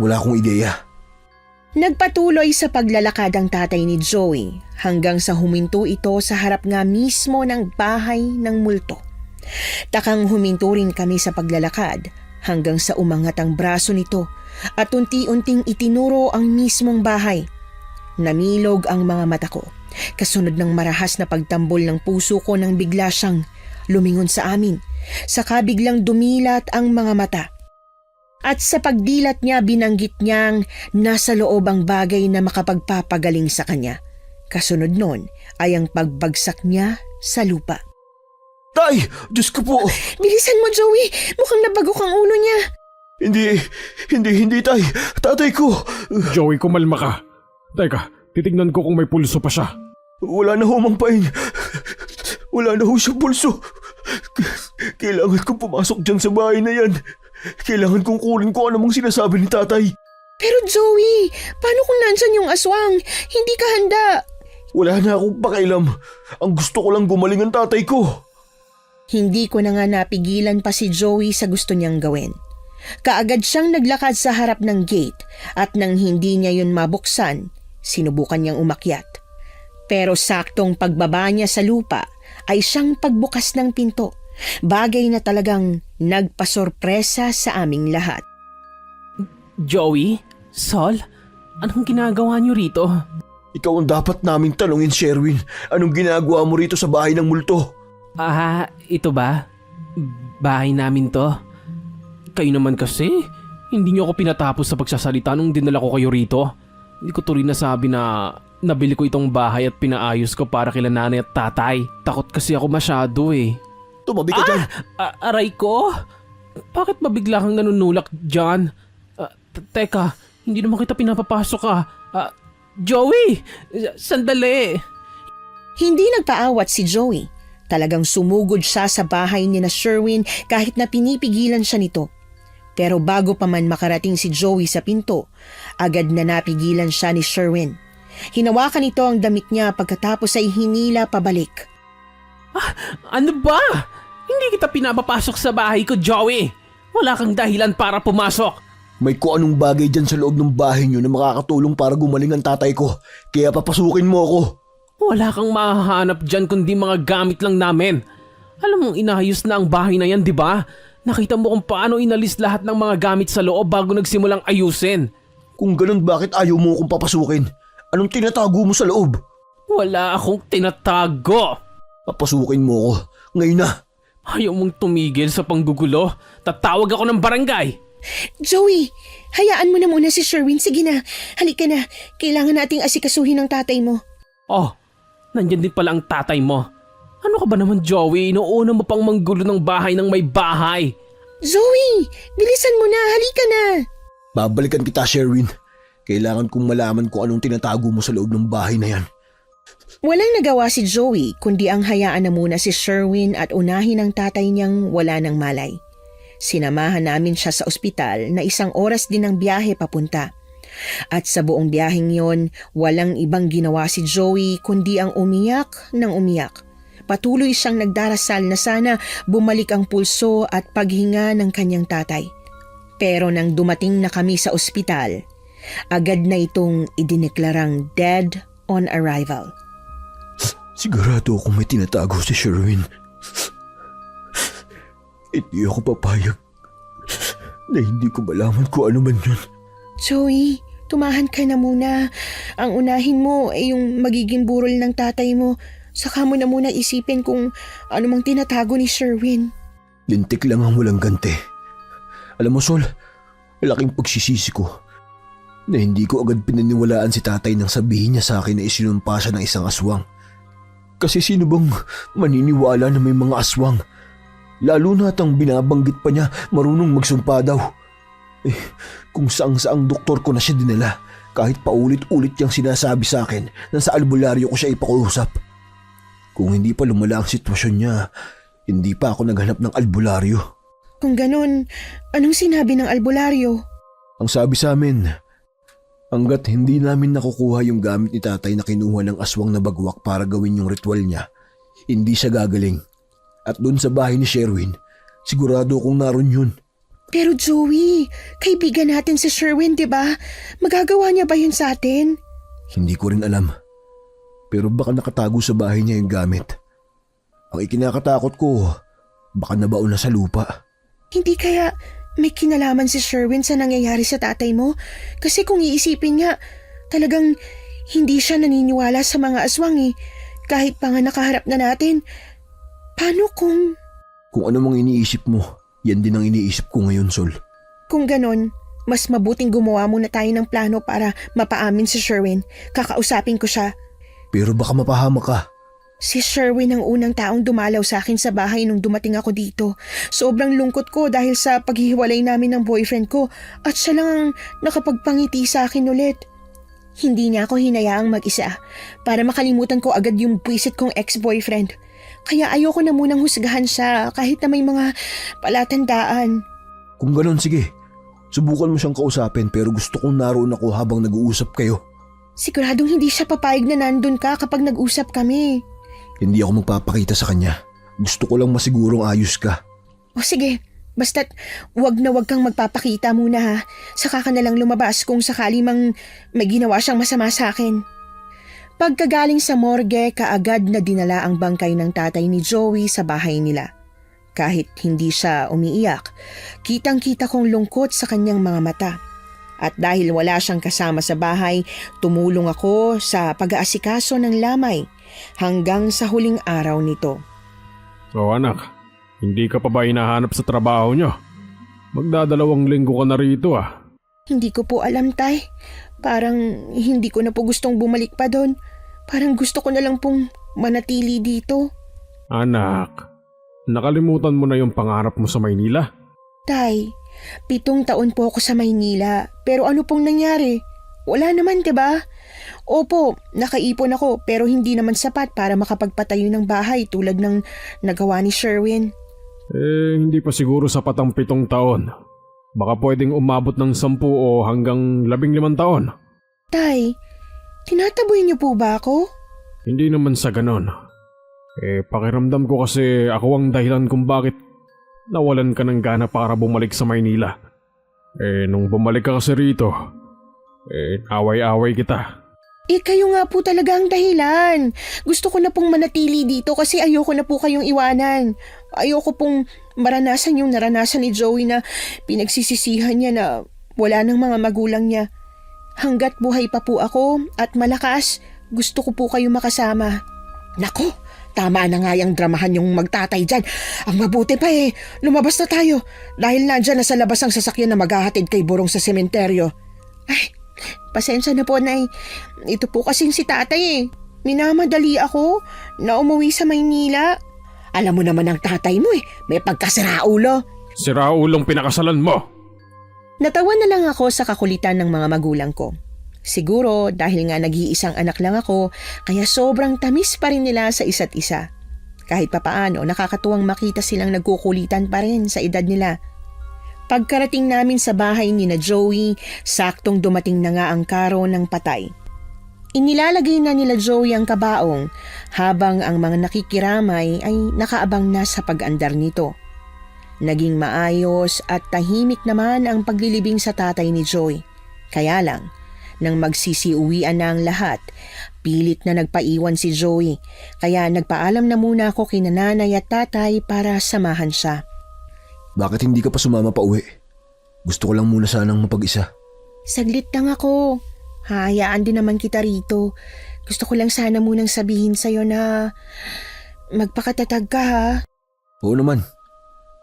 Wala akong ideya. Nagpatuloy sa paglalakad ang tatay ni Joey hanggang sa huminto ito sa harap nga mismo ng bahay ng multo. Takang huminto rin kami sa paglalakad hanggang sa umangat ang braso nito at unti-unting itinuro ang mismong bahay. Namilog ang mga mata ko. Kasunod ng marahas na pagtambol ng puso ko nang bigla siyang lumingon sa amin. Saka biglang dumilat ang mga mata. At sa pagdilat niya binanggit niyang nasa loob ang bagay na makapagpapagaling sa kanya. Kasunod nun ay ang pagbagsak niya sa lupa. Tay! Diyos ko po! Bilisan mo, Joey! Mukhang nabagok ang ulo niya. Hindi, tay! Tatay ko! Joey, kumalma ka. Teka, titignan ko kung may pulso pa siya. Wala na ho, Mang Paing. Wala na ho siyang pulso. Kailangan kong pumasok dyan sa bahay na yan. Kailangan kong kunin ko anumang sinasabi ni tatay. Pero Joey, paano kung nandyan yung aswang? Hindi ka handa. Wala na akong pakialam. Ang gusto ko lang gumaling ang tatay ko. Hindi ko na nga napigilan pa si Joey sa gusto niyang gawin. Kaagad siyang naglakad sa harap ng gate at nang hindi niya yun mabuksan, sinubukan niyang umakyat. Pero saktong pagbaba niya sa lupa ay siyang pagbukas ng pinto. Bagay na talagang nagpasorpresa sa aming lahat. Joey? Sol? Anong ginagawa niyo rito? Ikaw ang dapat naming tanungin, Sherwin. Anong ginagawa mo rito sa bahay ng multo? Ito ba? Bahay namin to. Kayo naman kasi, hindi niyo ako pinatapos sa pagsasalita nung dinala ko kayo rito. Hindi ko tuloy nasabi na nabili ko itong bahay at pinaayos ko para kila nanay at tatay. Takot kasi ako masyado eh. Tumabi ka dyan. Aray ko? Bakit mabigla kang nanunulak dyan? Teka, hindi naman kita pinapapasok Joey! Sandali! Hindi nagpaawat si Joey. Talagang sumugod siya sa bahay ni na Sherwin kahit na pinipigilan siya nito. Pero bago pa man makarating si Joey sa pinto, agad na napigilan siya ni Sherwin. Hinawakan nito ang damit niya pagkatapos ay hinila pabalik. Ano ba? Hindi kita pinapapasok sa bahay ko, Joey! Wala kang dahilan para pumasok! May kung anong bagay dyan sa loob ng bahay niyo na makakatulong para gumaling ang tatay ko. Kaya papasukin mo ako. Wala kang mahahanap dyan kundi mga gamit lang namin. Alam mong inayos na ang bahay na yan, di ba? Nakita mo kung paano inalis lahat ng mga gamit sa loob bago nagsimulang ayusin. Kung ganun, bakit ayaw mo akong papasukin? Anong tinatago mo sa loob? Wala akong tinatago. Papasukin mo ako. Ngayon na. Ayaw mong tumigil sa panggugulo. Tatawag ako ng barangay. Joey, hayaan mo na muna si Sherwin. Sige na, halika na. Kailangan nating asikasuhin ang tatay mo. Oh, nandyan din pala ang tatay mo. Ano ka ba naman, Joey? Inuuna mo pang manggulo ng bahay ng may bahay. Joey, bilisan mo na. Halika na. Babalikan kita, Sherwin. Kailangan kong malaman kung anong tinatago mo sa loob ng bahay na yan. Walang nagawa si Joey kundi ang hayaan na muna si Sherwin at unahin ang tatay niyang wala ng malay. Sinamahan namin siya sa ospital na 1 oras din ang biyahe papunta. At sa buong biyaheng yon, walang ibang ginawa si Joey kundi ang umiyak ng umiyak. Patuloy siyang nagdarasal na sana bumalik ang pulso at paghinga ng kanyang tatay. Pero nang dumating na kami sa ospital, agad na itong idineklarang dead on arrival. Sigurado akong may tinatago si Sherwin. Hindi ako papayag na hindi ko malaman kung ano man yun. Joey, tumahan ka na muna. Ang unahin mo ay yung magiging burol ng tatay mo. Saka mo na muna isipin kung ano mang tinatago ni Sherwin. Lintik lang ang walang ganti. Alam mo, Sol, malaking pagsisisi ko na hindi ko agad pinaniwalaan si tatay nang sabihin niya sa akin na isinumpa siya ng isang aswang. Kasi sino bang maniniwala na may mga aswang? Lalo na at ang binabanggit pa niya marunong magsumpa daw. Kung saang-saang doktor ko na siya dinala, kahit paulit-ulit niyang sinasabi sa akin na sa albularyo ko siya ipakuusap. Kung hindi pa lumala ang sitwasyon niya, hindi pa ako naghanap ng albularyo. Kung ganun, anong sinabi ng albularyo? Ang sabi sa amin, hanggat hindi namin nakukuha yung gamit ni tatay na kinuha ng aswang na bagwak para gawin yung ritual niya, hindi siya gagaling. At doon sa bahay ni Sherwin, sigurado akong naroon yun. Pero Joey, kaibigan natin si Sherwin, di ba? Magagawa niya ba yun sa atin? Hindi ko rin alam. Pero baka nakatago sa bahay niya yung gamit. Ang ikinakatakot ko, baka nabaon na sa lupa. Hindi kaya may kinalaman si Sherwin sa nangyayari sa tatay mo? Kasi kung iisipin niya, talagang hindi siya naniniwala sa mga aswang eh. Kahit pa nga nakaharap na natin. Paano kung... Kung ano mang iniisip mo, yan din ang iniisip ko ngayon, Sol. Kung ganon, mas mabuting gumawa muna tayo ng plano para mapaamin si Sherwin. Kakausapin ko siya. Pero baka mapahama ka. Si Sherwin ang unang taong dumalaw sa akin sa bahay nung dumating ako dito. Sobrang lungkot ko dahil sa paghihiwalay namin ng boyfriend ko at siya lang ang nakapagpangiti sa akin ulit. Hindi niya ako hinayaang mag-isa para makalimutan ko agad yung buwisit kong ex-boyfriend. Kaya ayoko na munang husgahan siya kahit na may mga palatandaan. Kung ganon, sige. Subukan mo siyang kausapin pero gusto kong naroon ako habang nag-uusap kayo. Siguradong hindi siya papayag na nandun ka kapag nag-usap kami. Hindi ako magpapakita sa kanya. Gusto ko lang masigurong ayos ka. O sige, basta't wag na wag kang magpapakita muna ha. Saka ka na lang lumabas kung sakali mang may ginawa siyang masama sa akin. Pagkagaling sa morgue, kaagad na dinala ang bangkay ng tatay ni Joey sa bahay nila. Kahit hindi siya umiiyak, kitang-kita kong lungkot sa kanyang mga mata. At dahil wala siyang kasama sa bahay, tumulong ako sa pag-aasikaso ng lamay hanggang sa huling araw nito. So anak, hindi ka pa ba hinahanap sa trabaho nyo? Magdadalawang linggo ka na rito ah. Hindi ko po alam, tay. Parang hindi ko na po gustong bumalik pa doon. Parang gusto ko na lang pong manatili dito. Anak, nakalimutan mo na yung pangarap mo sa Maynila? Tay, 7 taon po ako sa Maynila. Pero ano pong nangyari? Wala naman, diba? Opo, nakaipon ako pero hindi naman sapat para makapagpatayo ng bahay tulad ng nagawa ni Sherwin. Hindi pa siguro sapat ang 7 taon. Baka pwedeng umabot ng 10 o hanggang 15 taon. Tay, tinataboy niyo po ba ako? Hindi naman sa ganon. Pakiramdam ko kasi ako ang dahilan kung bakit nawalan ka ng gana para bumalik sa Maynila. Nung bumalik ka kasi rito, away-away kita. Kayo nga po talaga ang dahilan. Gusto ko na pong manatili dito kasi ayoko na po kayong iwanan. Ayoko pong maranasan yung naranasan ni Joey na pinagsisisihan niya na wala ng mga magulang niya. Hanggat buhay pa po ako at malakas, gusto ko po kayo makasama. Nako, tama na nga yung dramahan yung magtatay dyan. Ang mabuti pa lumabas na tayo dahil nandyan na sa labas ang sasakyan na maghahatid kay Burong sa sementeryo. Ay, pasensya na po, Nay. Ito po kasing si tatay Minamadali ako na umuwi sa Maynila. Alam mo naman ang tatay mo may pagkasiraulo. Siraulong pinakasalan mo! Natawa na lang ako sa kakulitan ng mga magulang ko. Siguro dahil nga nag-iisang anak lang ako, kaya sobrang tamis pa rin nila sa isa't isa. Kahit papaano, nakakatuwang makita silang nagkukulitan pa rin sa edad nila. Pagkarating namin sa bahay ni na Joey, saktong dumating na nga ang karo ng patay. Inilalagay na nila Joey ang kabaong habang ang mga nakikiramay ay nakaabang na sa pag-andar nito. Naging maayos at tahimik naman ang paglilibing sa tatay ni Joey. Kaya lang, nang magsisiuwian na ang lahat, pilit na nagpaiwan si Joey. Kaya nagpaalam na muna ako kina nanay at tatay para samahan siya. Bakit hindi ka pa sumama pa uwi? Gusto ko lang muna sanang mapag-isa. Saglit lang ako. Hayaan din naman kita rito. Gusto ko lang sana munang sabihin sa'yo na magpakatatag ka ha. Oo naman.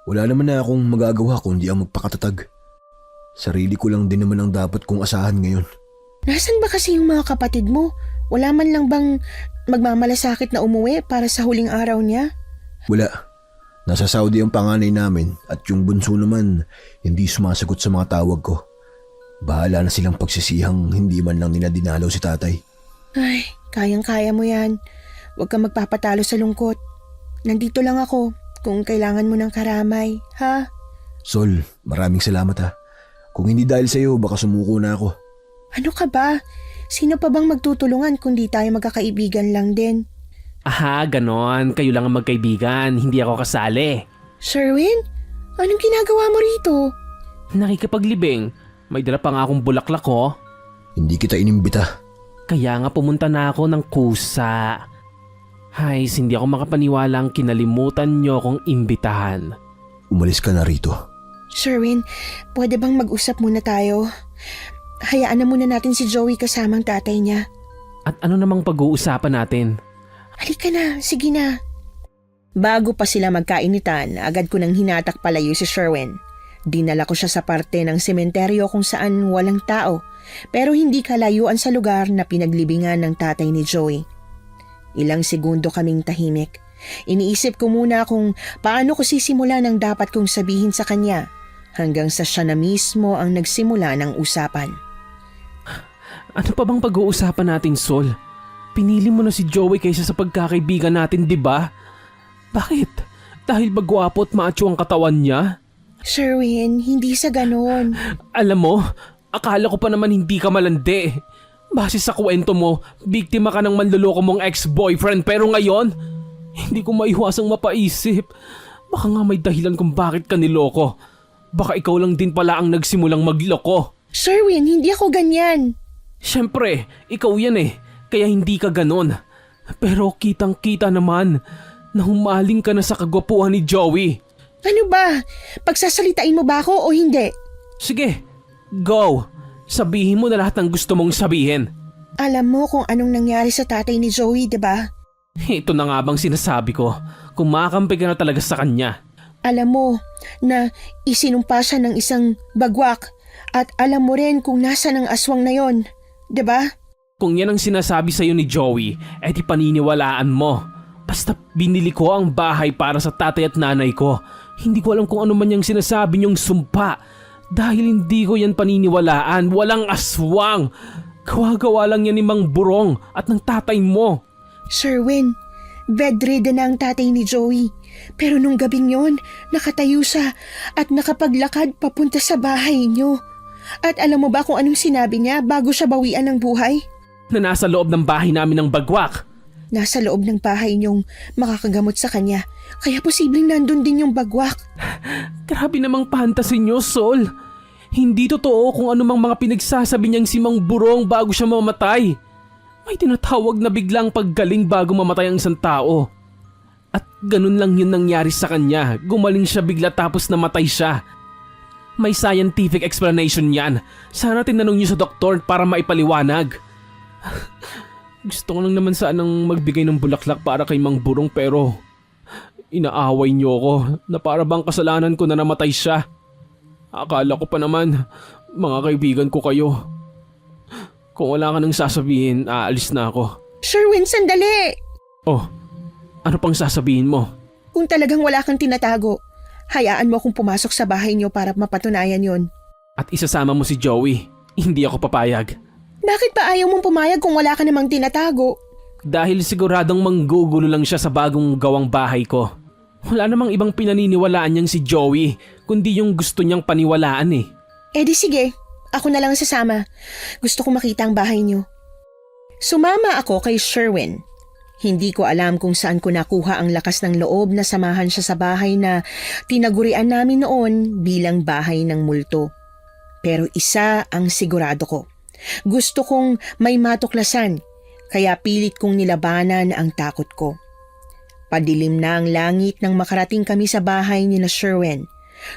Wala naman na akong magagawa kundi ang magpakatatag. Sarili ko lang din naman ang dapat kong asahan ngayon. Nasaan ba kasi yung mga kapatid mo? Wala man lang bang magmamalasakit na umuwi para sa huling araw niya? Wala. Nasa Saudi ang panganay namin at yung bunso naman hindi sumasagot sa mga tawag ko. Bahala na silang pagsisihang hindi man lang nila dinalaw si tatay. Ay, kayang-kaya mo yan. Huwag kang magpapatalo sa lungkot. Nandito lang ako kung kailangan mo ng karamay, ha? Sol, maraming salamat ha. Kung hindi dahil sa'yo, baka sumuko na ako. Ano ka ba? Sino pa bang magtutulungan kung di tayo magkakaibigan lang din? Aha, ganon. Kayo lang ang magkaibigan. Hindi ako kasali. Sherwin? Anong ginagawa mo rito? Nakikipaglibing. May dala pa nga akong bulaklak ko. Hindi kita inimbita. Kaya nga pumunta na ako ng kusa. Hay, hindi ako makapaniwalang kinalimutan nyo akong imbitahan. Umalis ka na rito. Sherwin, pwede bang mag-usap muna tayo? Hayaan na muna natin si Joey kasamang tatay niya. At ano namang pag-uusapan natin? Halika na, sige na. Bago pa sila magkainitan, agad ko nang hinatak palayo si Sherwin. Dinala ko siya sa parte ng sementeryo kung saan walang tao, pero hindi kalayuan sa lugar na pinaglibingan ng tatay ni Joey. Ilang segundo kaming tahimik. Iniisip ko muna kung paano ko sisimulan ang dapat kong sabihin sa kanya, hanggang sa siya na mismo ang nagsimula ng usapan. Ano pa bang pag-uusapan natin, Sol? Pinili mo na si Joey kaysa sa pagkakaibigan natin, di ba? Bakit? Dahil ba gwapo at macho ang katawan niya? Sherwin, hindi sa ganon. Alam mo, akala ko pa naman hindi ka malandi. Base sa kwento mo, biktima ka ng manloloko mong ex-boyfriend pero ngayon, hindi ko maiwasang mapaisip. Baka nga may dahilan kung bakit ka niloko. Baka ikaw lang din pala ang nagsimulang magloko. Sherwin, hindi ako ganyan. Siyempre, ikaw yan eh, kaya hindi ka ganon. Pero kitang-kita naman na humaling ka na sa kagwapuhan ni Joey. Ano ba? Pagsasalitain mo ba ako o hindi? Sige, go. Sabihin mo na lahat ng gusto mong sabihin. Alam mo kung anong nangyari sa tatay ni Joey, di ba? Ito na nga bang sinasabi ko, kung makakampi ka na talaga sa kanya. Alam mo na isinumpa siya ng isang bagwak at alam mo rin kung nasa ng aswang na yon, di ba? Kung yan ang sinasabi sa'yo ni Joey, di paniniwalaan mo. Basta binili ko ang bahay para sa tatay at nanay ko. Hindi ko alam kung ano man yung sinasabi niyong sumpa. Dahil hindi ko yan paniniwalaan, walang aswang. Gawa-gawa lang yan ni Mang Burong at ng tatay mo. Sherwin, bedridden na ang tatay ni Joey. Pero nung gabing yon, nakatayo siya at nakapaglakad papunta sa bahay niyo. At alam mo ba kung anong sinabi niya bago siya bawian ng buhay? Na nasa loob ng bahay namin ng bagwak. Nasa loob ng bahay niyong makakagamot sa kanya. Kaya posibleng nandun din yung bagwak. Grabe namang fantasy niyo, Sol. Hindi totoo kung anumang mga pinagsasabi niyang si Mang Burong bago siya mamatay. May tinatawag na biglang paggaling bago mamatay ang isang tao. At ganun lang yun nangyari sa kanya. Gumaling siya bigla tapos namatay siya. May scientific explanation yan. Sana tinanong niyo sa doktor para maipaliwanag. Gusto ko lang naman sanang magbigay ng bulaklak para kay Mang Burong pero inaaway niyo ako na para bang kasalanan ko na namatay siya. Akala ko pa naman mga kaibigan ko kayo. Kung wala ka nang sasabihin, aalis na ako. Sherwin, sandali! Oh, ano pang sasabihin mo? Kung talagang wala kang tinatago, hayaan mo akong pumasok sa bahay niyo para mapatunayan yon. At isasama mo si Joey. Hindi ako papayag. Bakit pa ayaw mong pumayag kung wala ka namang tinatago? Dahil siguradong manggugulo lang siya sa bagong gawang bahay ko. Wala namang ibang pinaniniwalaan niyang si Joey, kundi yung gusto niyang paniwalaan eh. Eh di sige, ako na lang sasama. Gusto ko makita ang bahay niyo. Sumama ako kay Sherwin. Hindi ko alam kung saan ko nakuha ang lakas ng loob na samahan siya sa bahay na tinagurian namin noon bilang bahay ng multo. Pero isa ang sigurado ko. Gusto kong may matuklasan, kaya pilit kong nilabanan ang takot ko. Padilim na ang langit nang makarating kami sa bahay ni na Sherwin.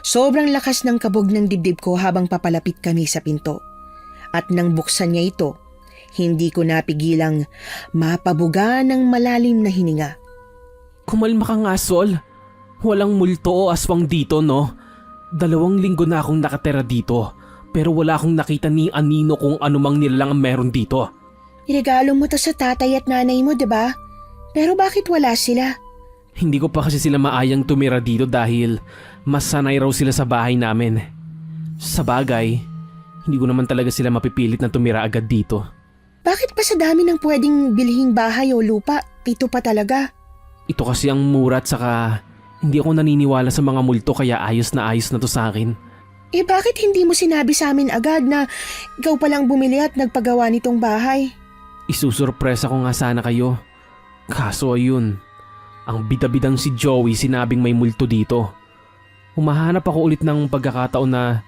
Sobrang lakas ng kabog ng dibdib ko habang papalapit kami sa pinto. At nang buksan niya ito, hindi ko napigilang mapabuga ng malalim na hininga. Kumalma ka nga, Sol. Walang multo o aswang dito, no? 2 linggo na akong nakatira dito, pero wala akong nakita ni anino kung anumang nilalang ang meron dito. Iregalo mo to sa tatay at nanay mo, diba? Pero bakit wala sila? Hindi ko pa kasi sila maayang tumira dito dahil mas sanay raw sila sa bahay namin. Sa bagay, hindi ko naman talaga sila mapipilit na tumira agad dito. Bakit pa sa dami ng pwedeng bilhing bahay o lupa, ito pa talaga? Ito kasi ang mura at saka hindi ako naniniwala sa mga multo kaya ayos na to sa akin. Eh bakit hindi mo sinabi sa amin agad na ikaw palang bumili at nagpagawa nitong bahay? Isusurpresa ko nga sana kayo. Kaso ayun, ang bida-bidang si Joey sinabing may multo dito. Humahanap ako ulit ng pagkakataon na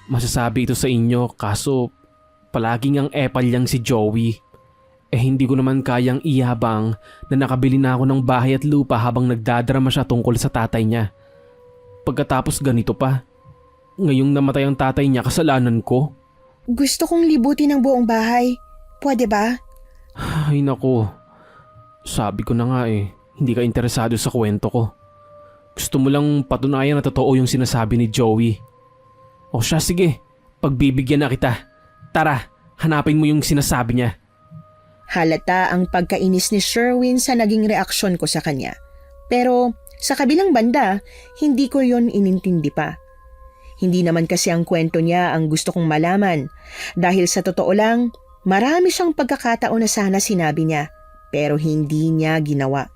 masasabi ito sa inyo kaso palaging ang epal yang si Joey. Eh hindi ko naman kayang iyabang na nakabili na ako ng bahay at lupa habang nagdadrama siya tungkol sa tatay niya. Pagkatapos ganito pa, ngayong namatay ang tatay niya kasalanan ko. Gusto kong libutin ang buong bahay. Pwede ba? Ay nako, sabi ko na nga hindi ka interesado sa kwento ko. Gusto mo lang patunayan na totoo yung sinasabi ni Joey. O siya sige, pagbibigyan na kita. Tara, hanapin mo yung sinasabi niya. Halata ang pagkainis ni Sherwin sa naging reaksyon ko sa kanya. Pero sa kabilang banda, hindi ko yon inintindi pa. Hindi naman kasi ang kwento niya ang gusto kong malaman. Dahil sa totoo lang, marami siyang pagkakataon na sana sinabi niya, pero hindi niya ginawa.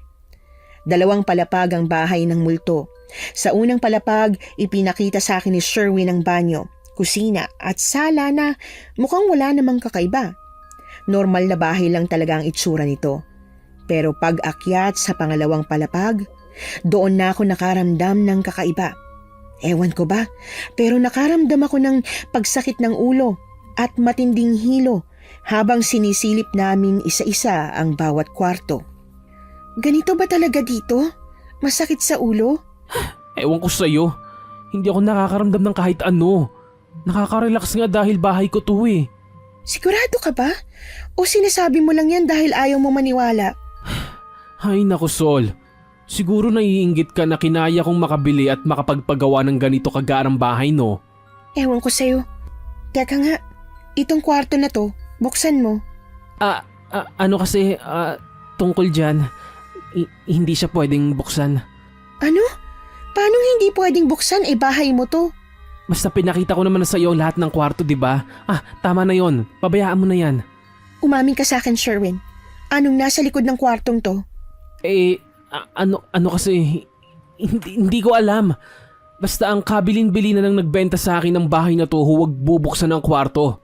2 palapag ang bahay ng multo. Sa unang palapag, ipinakita sa akin ni Sherwin ang banyo, kusina at sala na mukhang wala namang kakaiba. Normal na bahay lang talaga ang itsura nito. Pero pag-akyat sa pangalawang palapag, doon na ako nakaramdam ng kakaiba. Ewan ko ba, pero nakaramdam ako ng pagsakit ng ulo at matinding hilo habang sinisilip namin isa-isa ang bawat kwarto. Ganito ba talaga dito? Masakit sa ulo? Ewan ko sa'yo, hindi ako nakakaramdam ng kahit ano. Nakaka-relax nga dahil bahay ko to Sigurado ka ba? O sinasabi mo lang yan dahil ayaw mo maniwala? Ay nako Sol, siguro naiinggit ka na kinaya kong makabili at makapagpagawa ng ganito kagarang bahay no? Ewan ko sa'yo. Teka nga, itong kwarto na to, buksan mo. Ano kasi, tungkol dyan, hindi siya pwedeng buksan. Ano? Paano hindi pwedeng buksan? Bahay mo to. Basta pinakita ko naman na sa'yo lahat ng kwarto, di ba? Tama na yon. Pabayaan mo na yan. Umamin ka sa akin, Sherwin. Anong nasa likod ng kwartong to? Ano kasi, hindi ko alam. Basta ang kabilin-bili na nang nagbenta sa akin ng bahay na to, huwag bubuksan ng kwarto.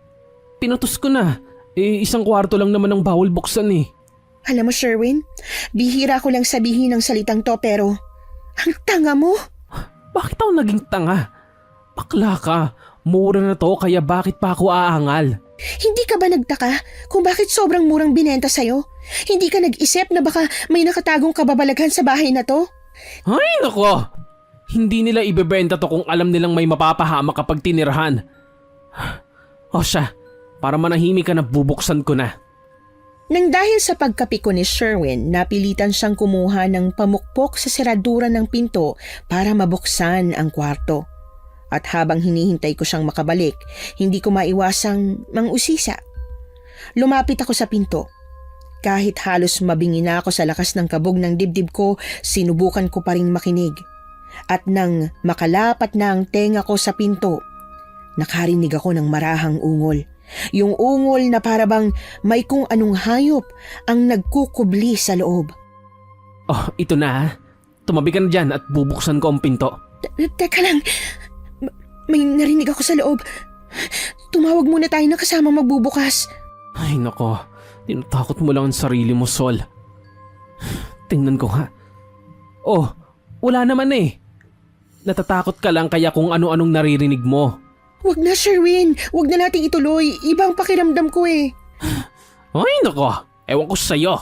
Pinutos ko na. Isang kwarto lang naman ang bawal buksan Alam mo, Sherwin, bihira ko lang sabihin ng salitang to pero ang tanga mo. Bakit ako naging tanga? Bakla ka. Mura na to kaya bakit pa ako aangal? Hindi ka ba nagtaka kung bakit sobrang murang binenta sa'yo? Hindi ka nag-isip na baka may nakatagong kababalaghan sa bahay na to? Ay nako! Hindi nila ibebenta to kung alam nilang may mapapahamak kapag tinirahan. O siya, para manahimik ka na bubuksan ko na. Nang dahil sa pagkapiko ni Sherwin, napilitan siyang kumuha ng pamukpok sa seradura ng pinto para mabuksan ang kwarto. At habang hinihintay ko siyang makabalik, hindi ko maiwasang mang-usisa. Lumapit ako sa pinto. Kahit halos mabingi na ako sa lakas ng kabog ng dibdib ko, sinubukan ko pa ring makinig. At nang makalapat na ang tenga ko sa pinto, nakarinig ako ng marahang ungol. Yung ungol na parabang may kung anong hayop ang nagkukubli sa loob. Oh, ito na. Tumabi ka na dyan at bubuksan ko ang pinto. Teka lang, may narinig ako sa loob. Tumawag muna tayo na kasama magbubukas. Ay nako, tinatakot mo lang ang sarili mo, Sol. Tingnan ko nga. Oh, wala naman eh. Natatakot ka lang kaya kung ano-anong naririnig mo. Wag na, Sherwin. Wag na nating ituloy. Ibang pakiramdam ko eh. Ay nako, ewan ko sa'yo.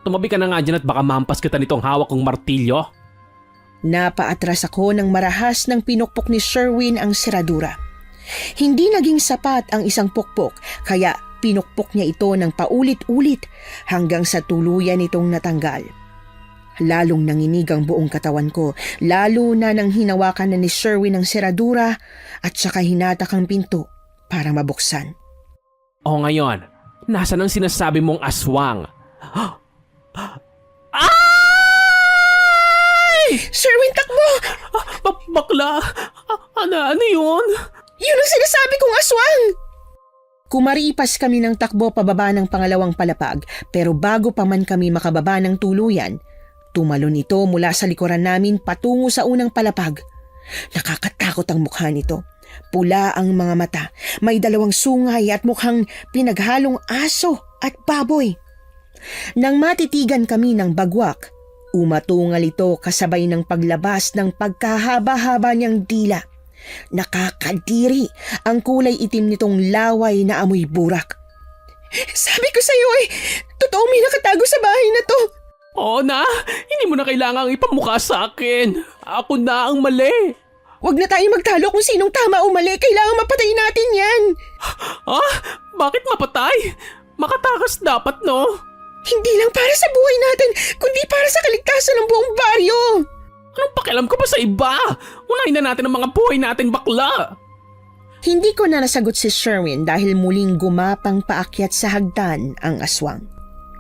Tumabi ka na nga dyan at baka mampas kita nitong hawak kong martilyo. Napaatras ako ng marahas ng pinukpok ni Sherwin ang seradura. Hindi naging sapat ang isang pukpok kaya pinukpok niya ito ng paulit-ulit hanggang sa tuluyan itong natanggal. Lalong nanginig ang buong katawan ko, lalo na nang hinawakan na ni Sherwin ang seradura at saka hinatak ang pinto para mabuksan. O ngayon, nasan ang sinasabi mong aswang? Sherwin, takbo! Bakla! Ano yun? Yun ang sinasabi kong aswang! Kumaripas kami ng takbo pababa ng pangalawang palapag pero bago pa man kami makababa ng tuluyan, tumalon ito mula sa likuran namin patungo sa unang palapag. Nakakatakot ang mukha nito. Pula ang mga mata, may 2 sungay at mukhang pinaghalong aso at baboy. Nang matitigan kami ng bagwak, umatungal ito kasabay ng paglabas ng pagkahaba-haba niyang dila. Nakakadiri ang kulay itim nitong laway na amoy burak. Sabi ko sa'yo totoo may nakatago sa bahay na to. Oo na, hindi mo na kailangang ipamukha sa akin. Ako na ang mali. Huwag na tayo magtalo kung sinong tama o mali. Kailangan mapatay natin yan. Bakit mapatay? Makatakas dapat, no? Hindi lang para sa buhay natin, kundi para sa kaligtasan ng buong baryo. Anong pakialam ko pa sa iba? Unahin na natin ang mga buhay natin, bakla. Hindi ko na nasagot si Sherwin dahil muling gumapang paakyat sa hagdan ang aswang.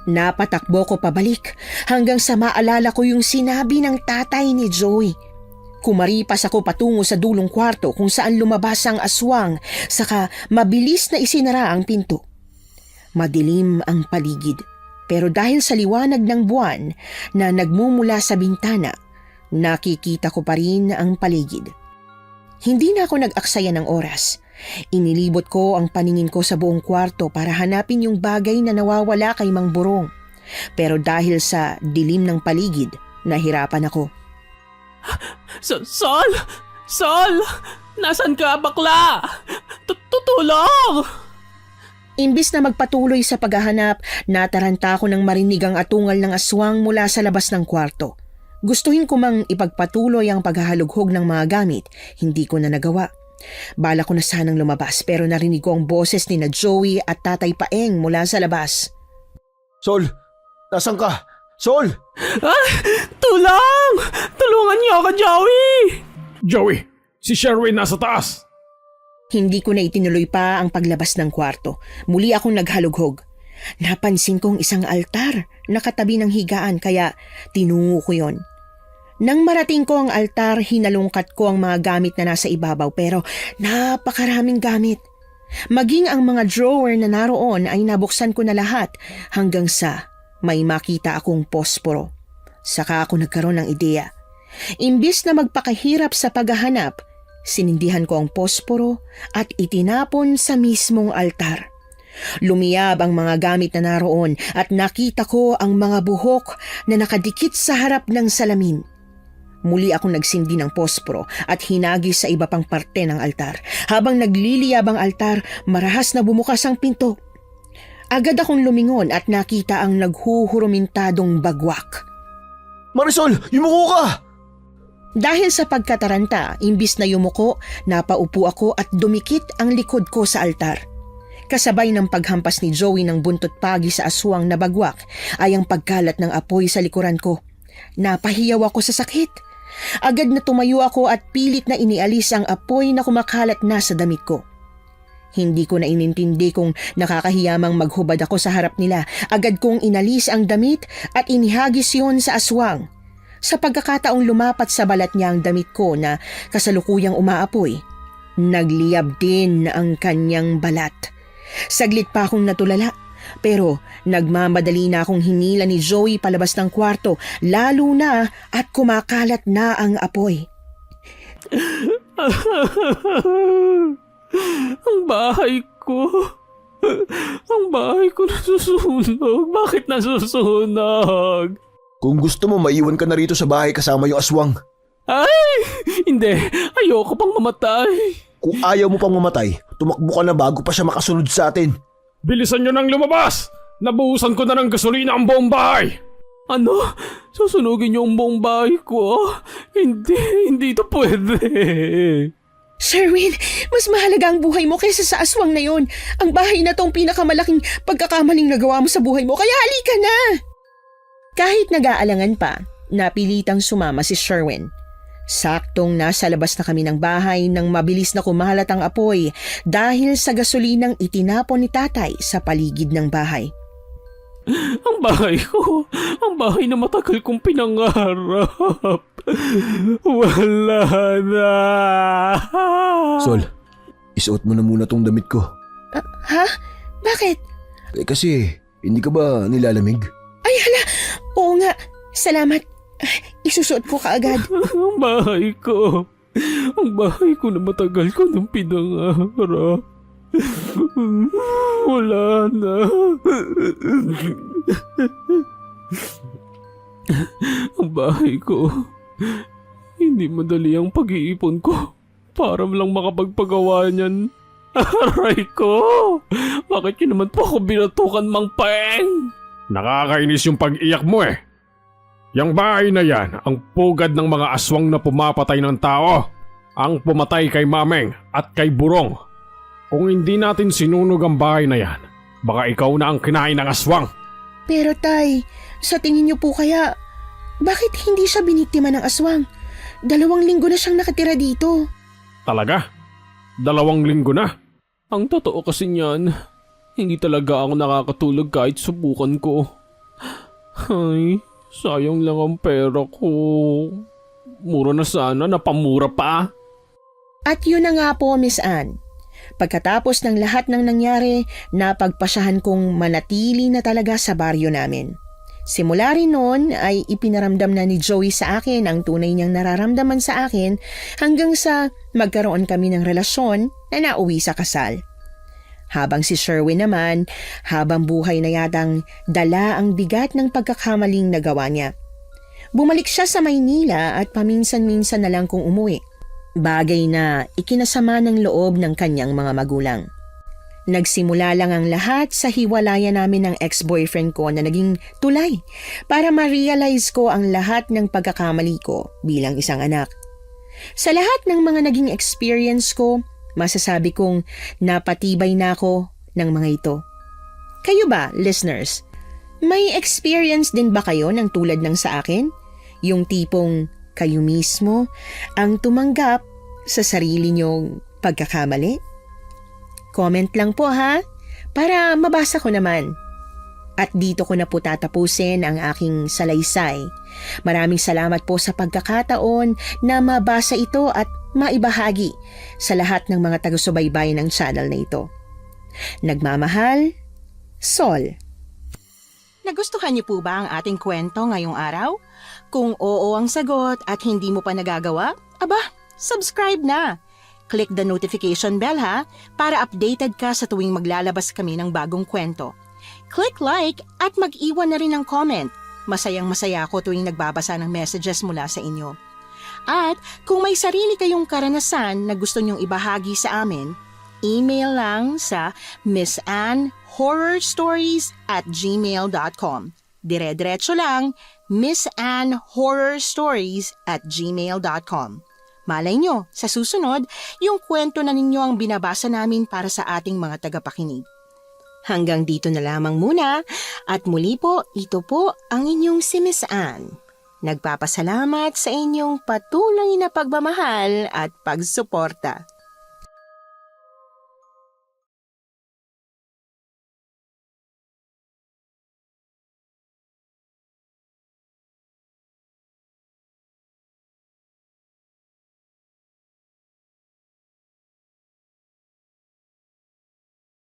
Napatakbo ko pabalik hanggang sa maalala ko yung sinabi ng tatay ni Joey. Kumaripas ako patungo sa dulong kwarto kung saan lumabas ang aswang saka mabilis na isinara ang pinto. Madilim ang paligid pero dahil sa liwanag ng buwan na nagmumula sa bintana, nakikita ko pa rin ang paligid. Hindi na ako nag-aksaya ng oras. Inilibot ko ang paningin ko sa buong kwarto para hanapin yung bagay na nawawala kay Mang Burong. Pero dahil sa dilim ng paligid, nahirapan ako. Sol! Sol! Nasaan ka, bakla? Tutulong! Imbis na magpatuloy sa paghahanap, nataranta ako nang marinig ang atungal ng aswang mula sa labas ng kwarto. Gustuhin ko mang ipagpatuloy ang paghahalughog ng mga gamit, hindi ko na nagawa. Bala ko na sanang lumabas pero narinig ko ang boses ni na Joey at Tatay Paeng mula sa labas. Sol, nasan ka? Sol! Tulong! Tulungan niyo ako, Joey! Joey, si Sherwin nasa taas. Hindi ko na itinuloy pa ang paglabas ng kwarto. Muli akong naghalughog. Napansin kong isang altar nakatabi ng higaan kaya tinungo ko yon. Nang marating ko ang altar, hinalungkat ko ang mga gamit na nasa ibabaw pero napakaraming gamit. Maging ang mga drawer na naroon ay nabuksan ko na lahat hanggang sa may makita akong posporo. Saka ako nagkaroon ng ideya. Imbis na magpakahirap sa paghahanap, sinindihan ko ang posporo at itinapon sa mismong altar. Lumiyab ang mga gamit na naroon at nakita ko ang mga buhok na nakadikit sa harap ng salamin. Muli akong nagsindi ng posporo at hinagis sa iba pang parte ng altar. Habang nagliliyab ang altar, marahas na bumukas ang pinto. Agad akong lumingon at nakita ang naghuhurumintadong bagwak. Marisol, yumuko ka! Dahil sa pagkataranta, imbis na yumuko, napaupo ako at dumikit ang likod ko sa altar. Kasabay ng paghampas ni Joey ng buntot pagi sa aswang na bagwak ay ang pagkalat ng apoy sa likuran ko. Napahiyaw ako sa sakit. Agad na tumayo ako at pilit na inialis ang apoy na kumakalat na sa damit ko. Hindi ko na inintindi kung nakakahiyamang maghubad ako sa harap nila. Agad kong inalis ang damit at inihagis yon sa aswang. Sa pagkakataong lumapat sa balat niya ang damit ko na kasalukuyang umaapoy, nagliyab din ang kanyang balat. Saglit pa akong natulala. Pero nagmamadali na akong hinila ni Joey palabas ng kwarto, lalo na at kumakalat na ang apoy. Ang bahay ko. Ang bahay ko nasusunog. Bakit nasusunog? Kung gusto mo, maiwan ka na rito sa bahay kasama yung aswang. Ay! Hindi! Ayoko pang mamatay! Kung ayaw mo pang mamatay, tumakbo ka na bago pa siya makasunod sa atin. Bilisan nyo nang lumabas! Nabuhusan ko na ng gasolina ang buong bahay! Ano? Susunugin niyo ang buong bahay ko? Hindi ito pwede. Sherwin, mas mahalaga ang buhay mo kaysa sa aswang na yon. Ang bahay na to ang pinakamalaking pagkakamaling nagawa mo sa buhay mo, kaya halika na! Kahit nag-aalangan pa, napilitang sumama si Sherwin. Saktong nasa labas na kami ng bahay nang mabilis na kumalat ang apoy dahil sa gasolinang itinapon ni tatay sa paligid ng bahay. Ang bahay ko, ang bahay na matagal kong pinangarap. Wala na. Sol, isuot mo na muna tong damit ko. Ha? Bakit? Kasi, hindi ka ba nilalamig? Ay hala, oo nga, salamat. Isusuot ko kaagad. Ang bahay ko. Ang bahay ko na matagal ko nang pinangarap. Wala na. Ang bahay ko. Hindi madali ang pag-iipon ko para lang makapagpagawa niyan. Aray ko! Bakit yun naman po ako binatukan, Mang Peng? Nakakainis yung pag-iyak mo eh. Yang bahay na yan ang pugad ng mga aswang na pumapatay ng tao. Ang pumatay kay Mameng at kay Burong. Kung hindi natin sinunog ang bahay na yan, baka ikaw na ang kinain ng aswang. Pero tay, sa tingin niyo po kaya, bakit hindi siya biniktima ng aswang? 2 linggo na siyang nakatira dito. Talaga? 2 linggo na? Ang totoo kasi niyan, hindi talaga ako nakakatulog kahit subukan ko. Ay, sayang lang ang pera ko. Mura na sana, napamura pa. At yun na nga po, Miss Anne. Pagkatapos ng lahat ng nangyari, napagpasyahan kong manatili na talaga sa baryo namin. Simula rin noon ay ipinaramdam na ni Joey sa akin ang tunay niyang nararamdaman sa akin hanggang sa magkaroon kami ng relasyon na nauwi sa kasal. Habang si Sherwin naman, habang buhay na yatang dala ang bigat ng pagkakamaling nagawa niya. Bumalik siya sa Maynila at paminsan-minsan na lang kung umuwi. Bagay na ikinasama ng loob ng kanyang mga magulang. Nagsimula lang ang lahat sa hiwalayan namin ng ex-boyfriend ko na naging tulay para ma-realize ko ang lahat ng pagkakamali ko bilang isang anak. Sa lahat ng mga naging experience ko, masasabi kong napatibay na ako ng mga ito. Kayo ba, listeners? May experience din ba kayo ng tulad ng sa akin? Yung tipong kayo mismo ang tumanggap sa sarili niyong pagkakamali? Comment lang po ha, para mabasa ko naman. At dito ko na po tatapusin ang aking salaysay. Maraming salamat po sa pagkakataon na mabasa ito at maibahagi sa lahat ng mga taga-subaybay ng channel na ito. Nagmamahal, Sol. Nagustuhan niyo po ba ang ating kwento ngayong araw? Kung oo ang sagot at hindi mo pa nagagawa, aba, subscribe na! Click the notification bell ha, para updated ka sa tuwing maglalabas kami ng bagong kwento. Click like at mag-iwan na rin ng comment. Masayang-masaya ako tuwing nagbabasa ng messages mula sa inyo. At kung may sarili kayong karanasan na gusto nyong ibahagi sa amin, email lang sa missanhorrorstories@gmail.com. Dire-diretso lang, missanhorrorstories@gmail.com. Malay nyo, sa susunod, yung kwento na ninyo ang binabasa namin para sa ating mga tagapakinig. Hanggang dito na lamang muna at muli po, ito po ang inyong si Miss Anne. Nagpapasalamat sa inyong patuloy na pagmamahal at pagsuporta.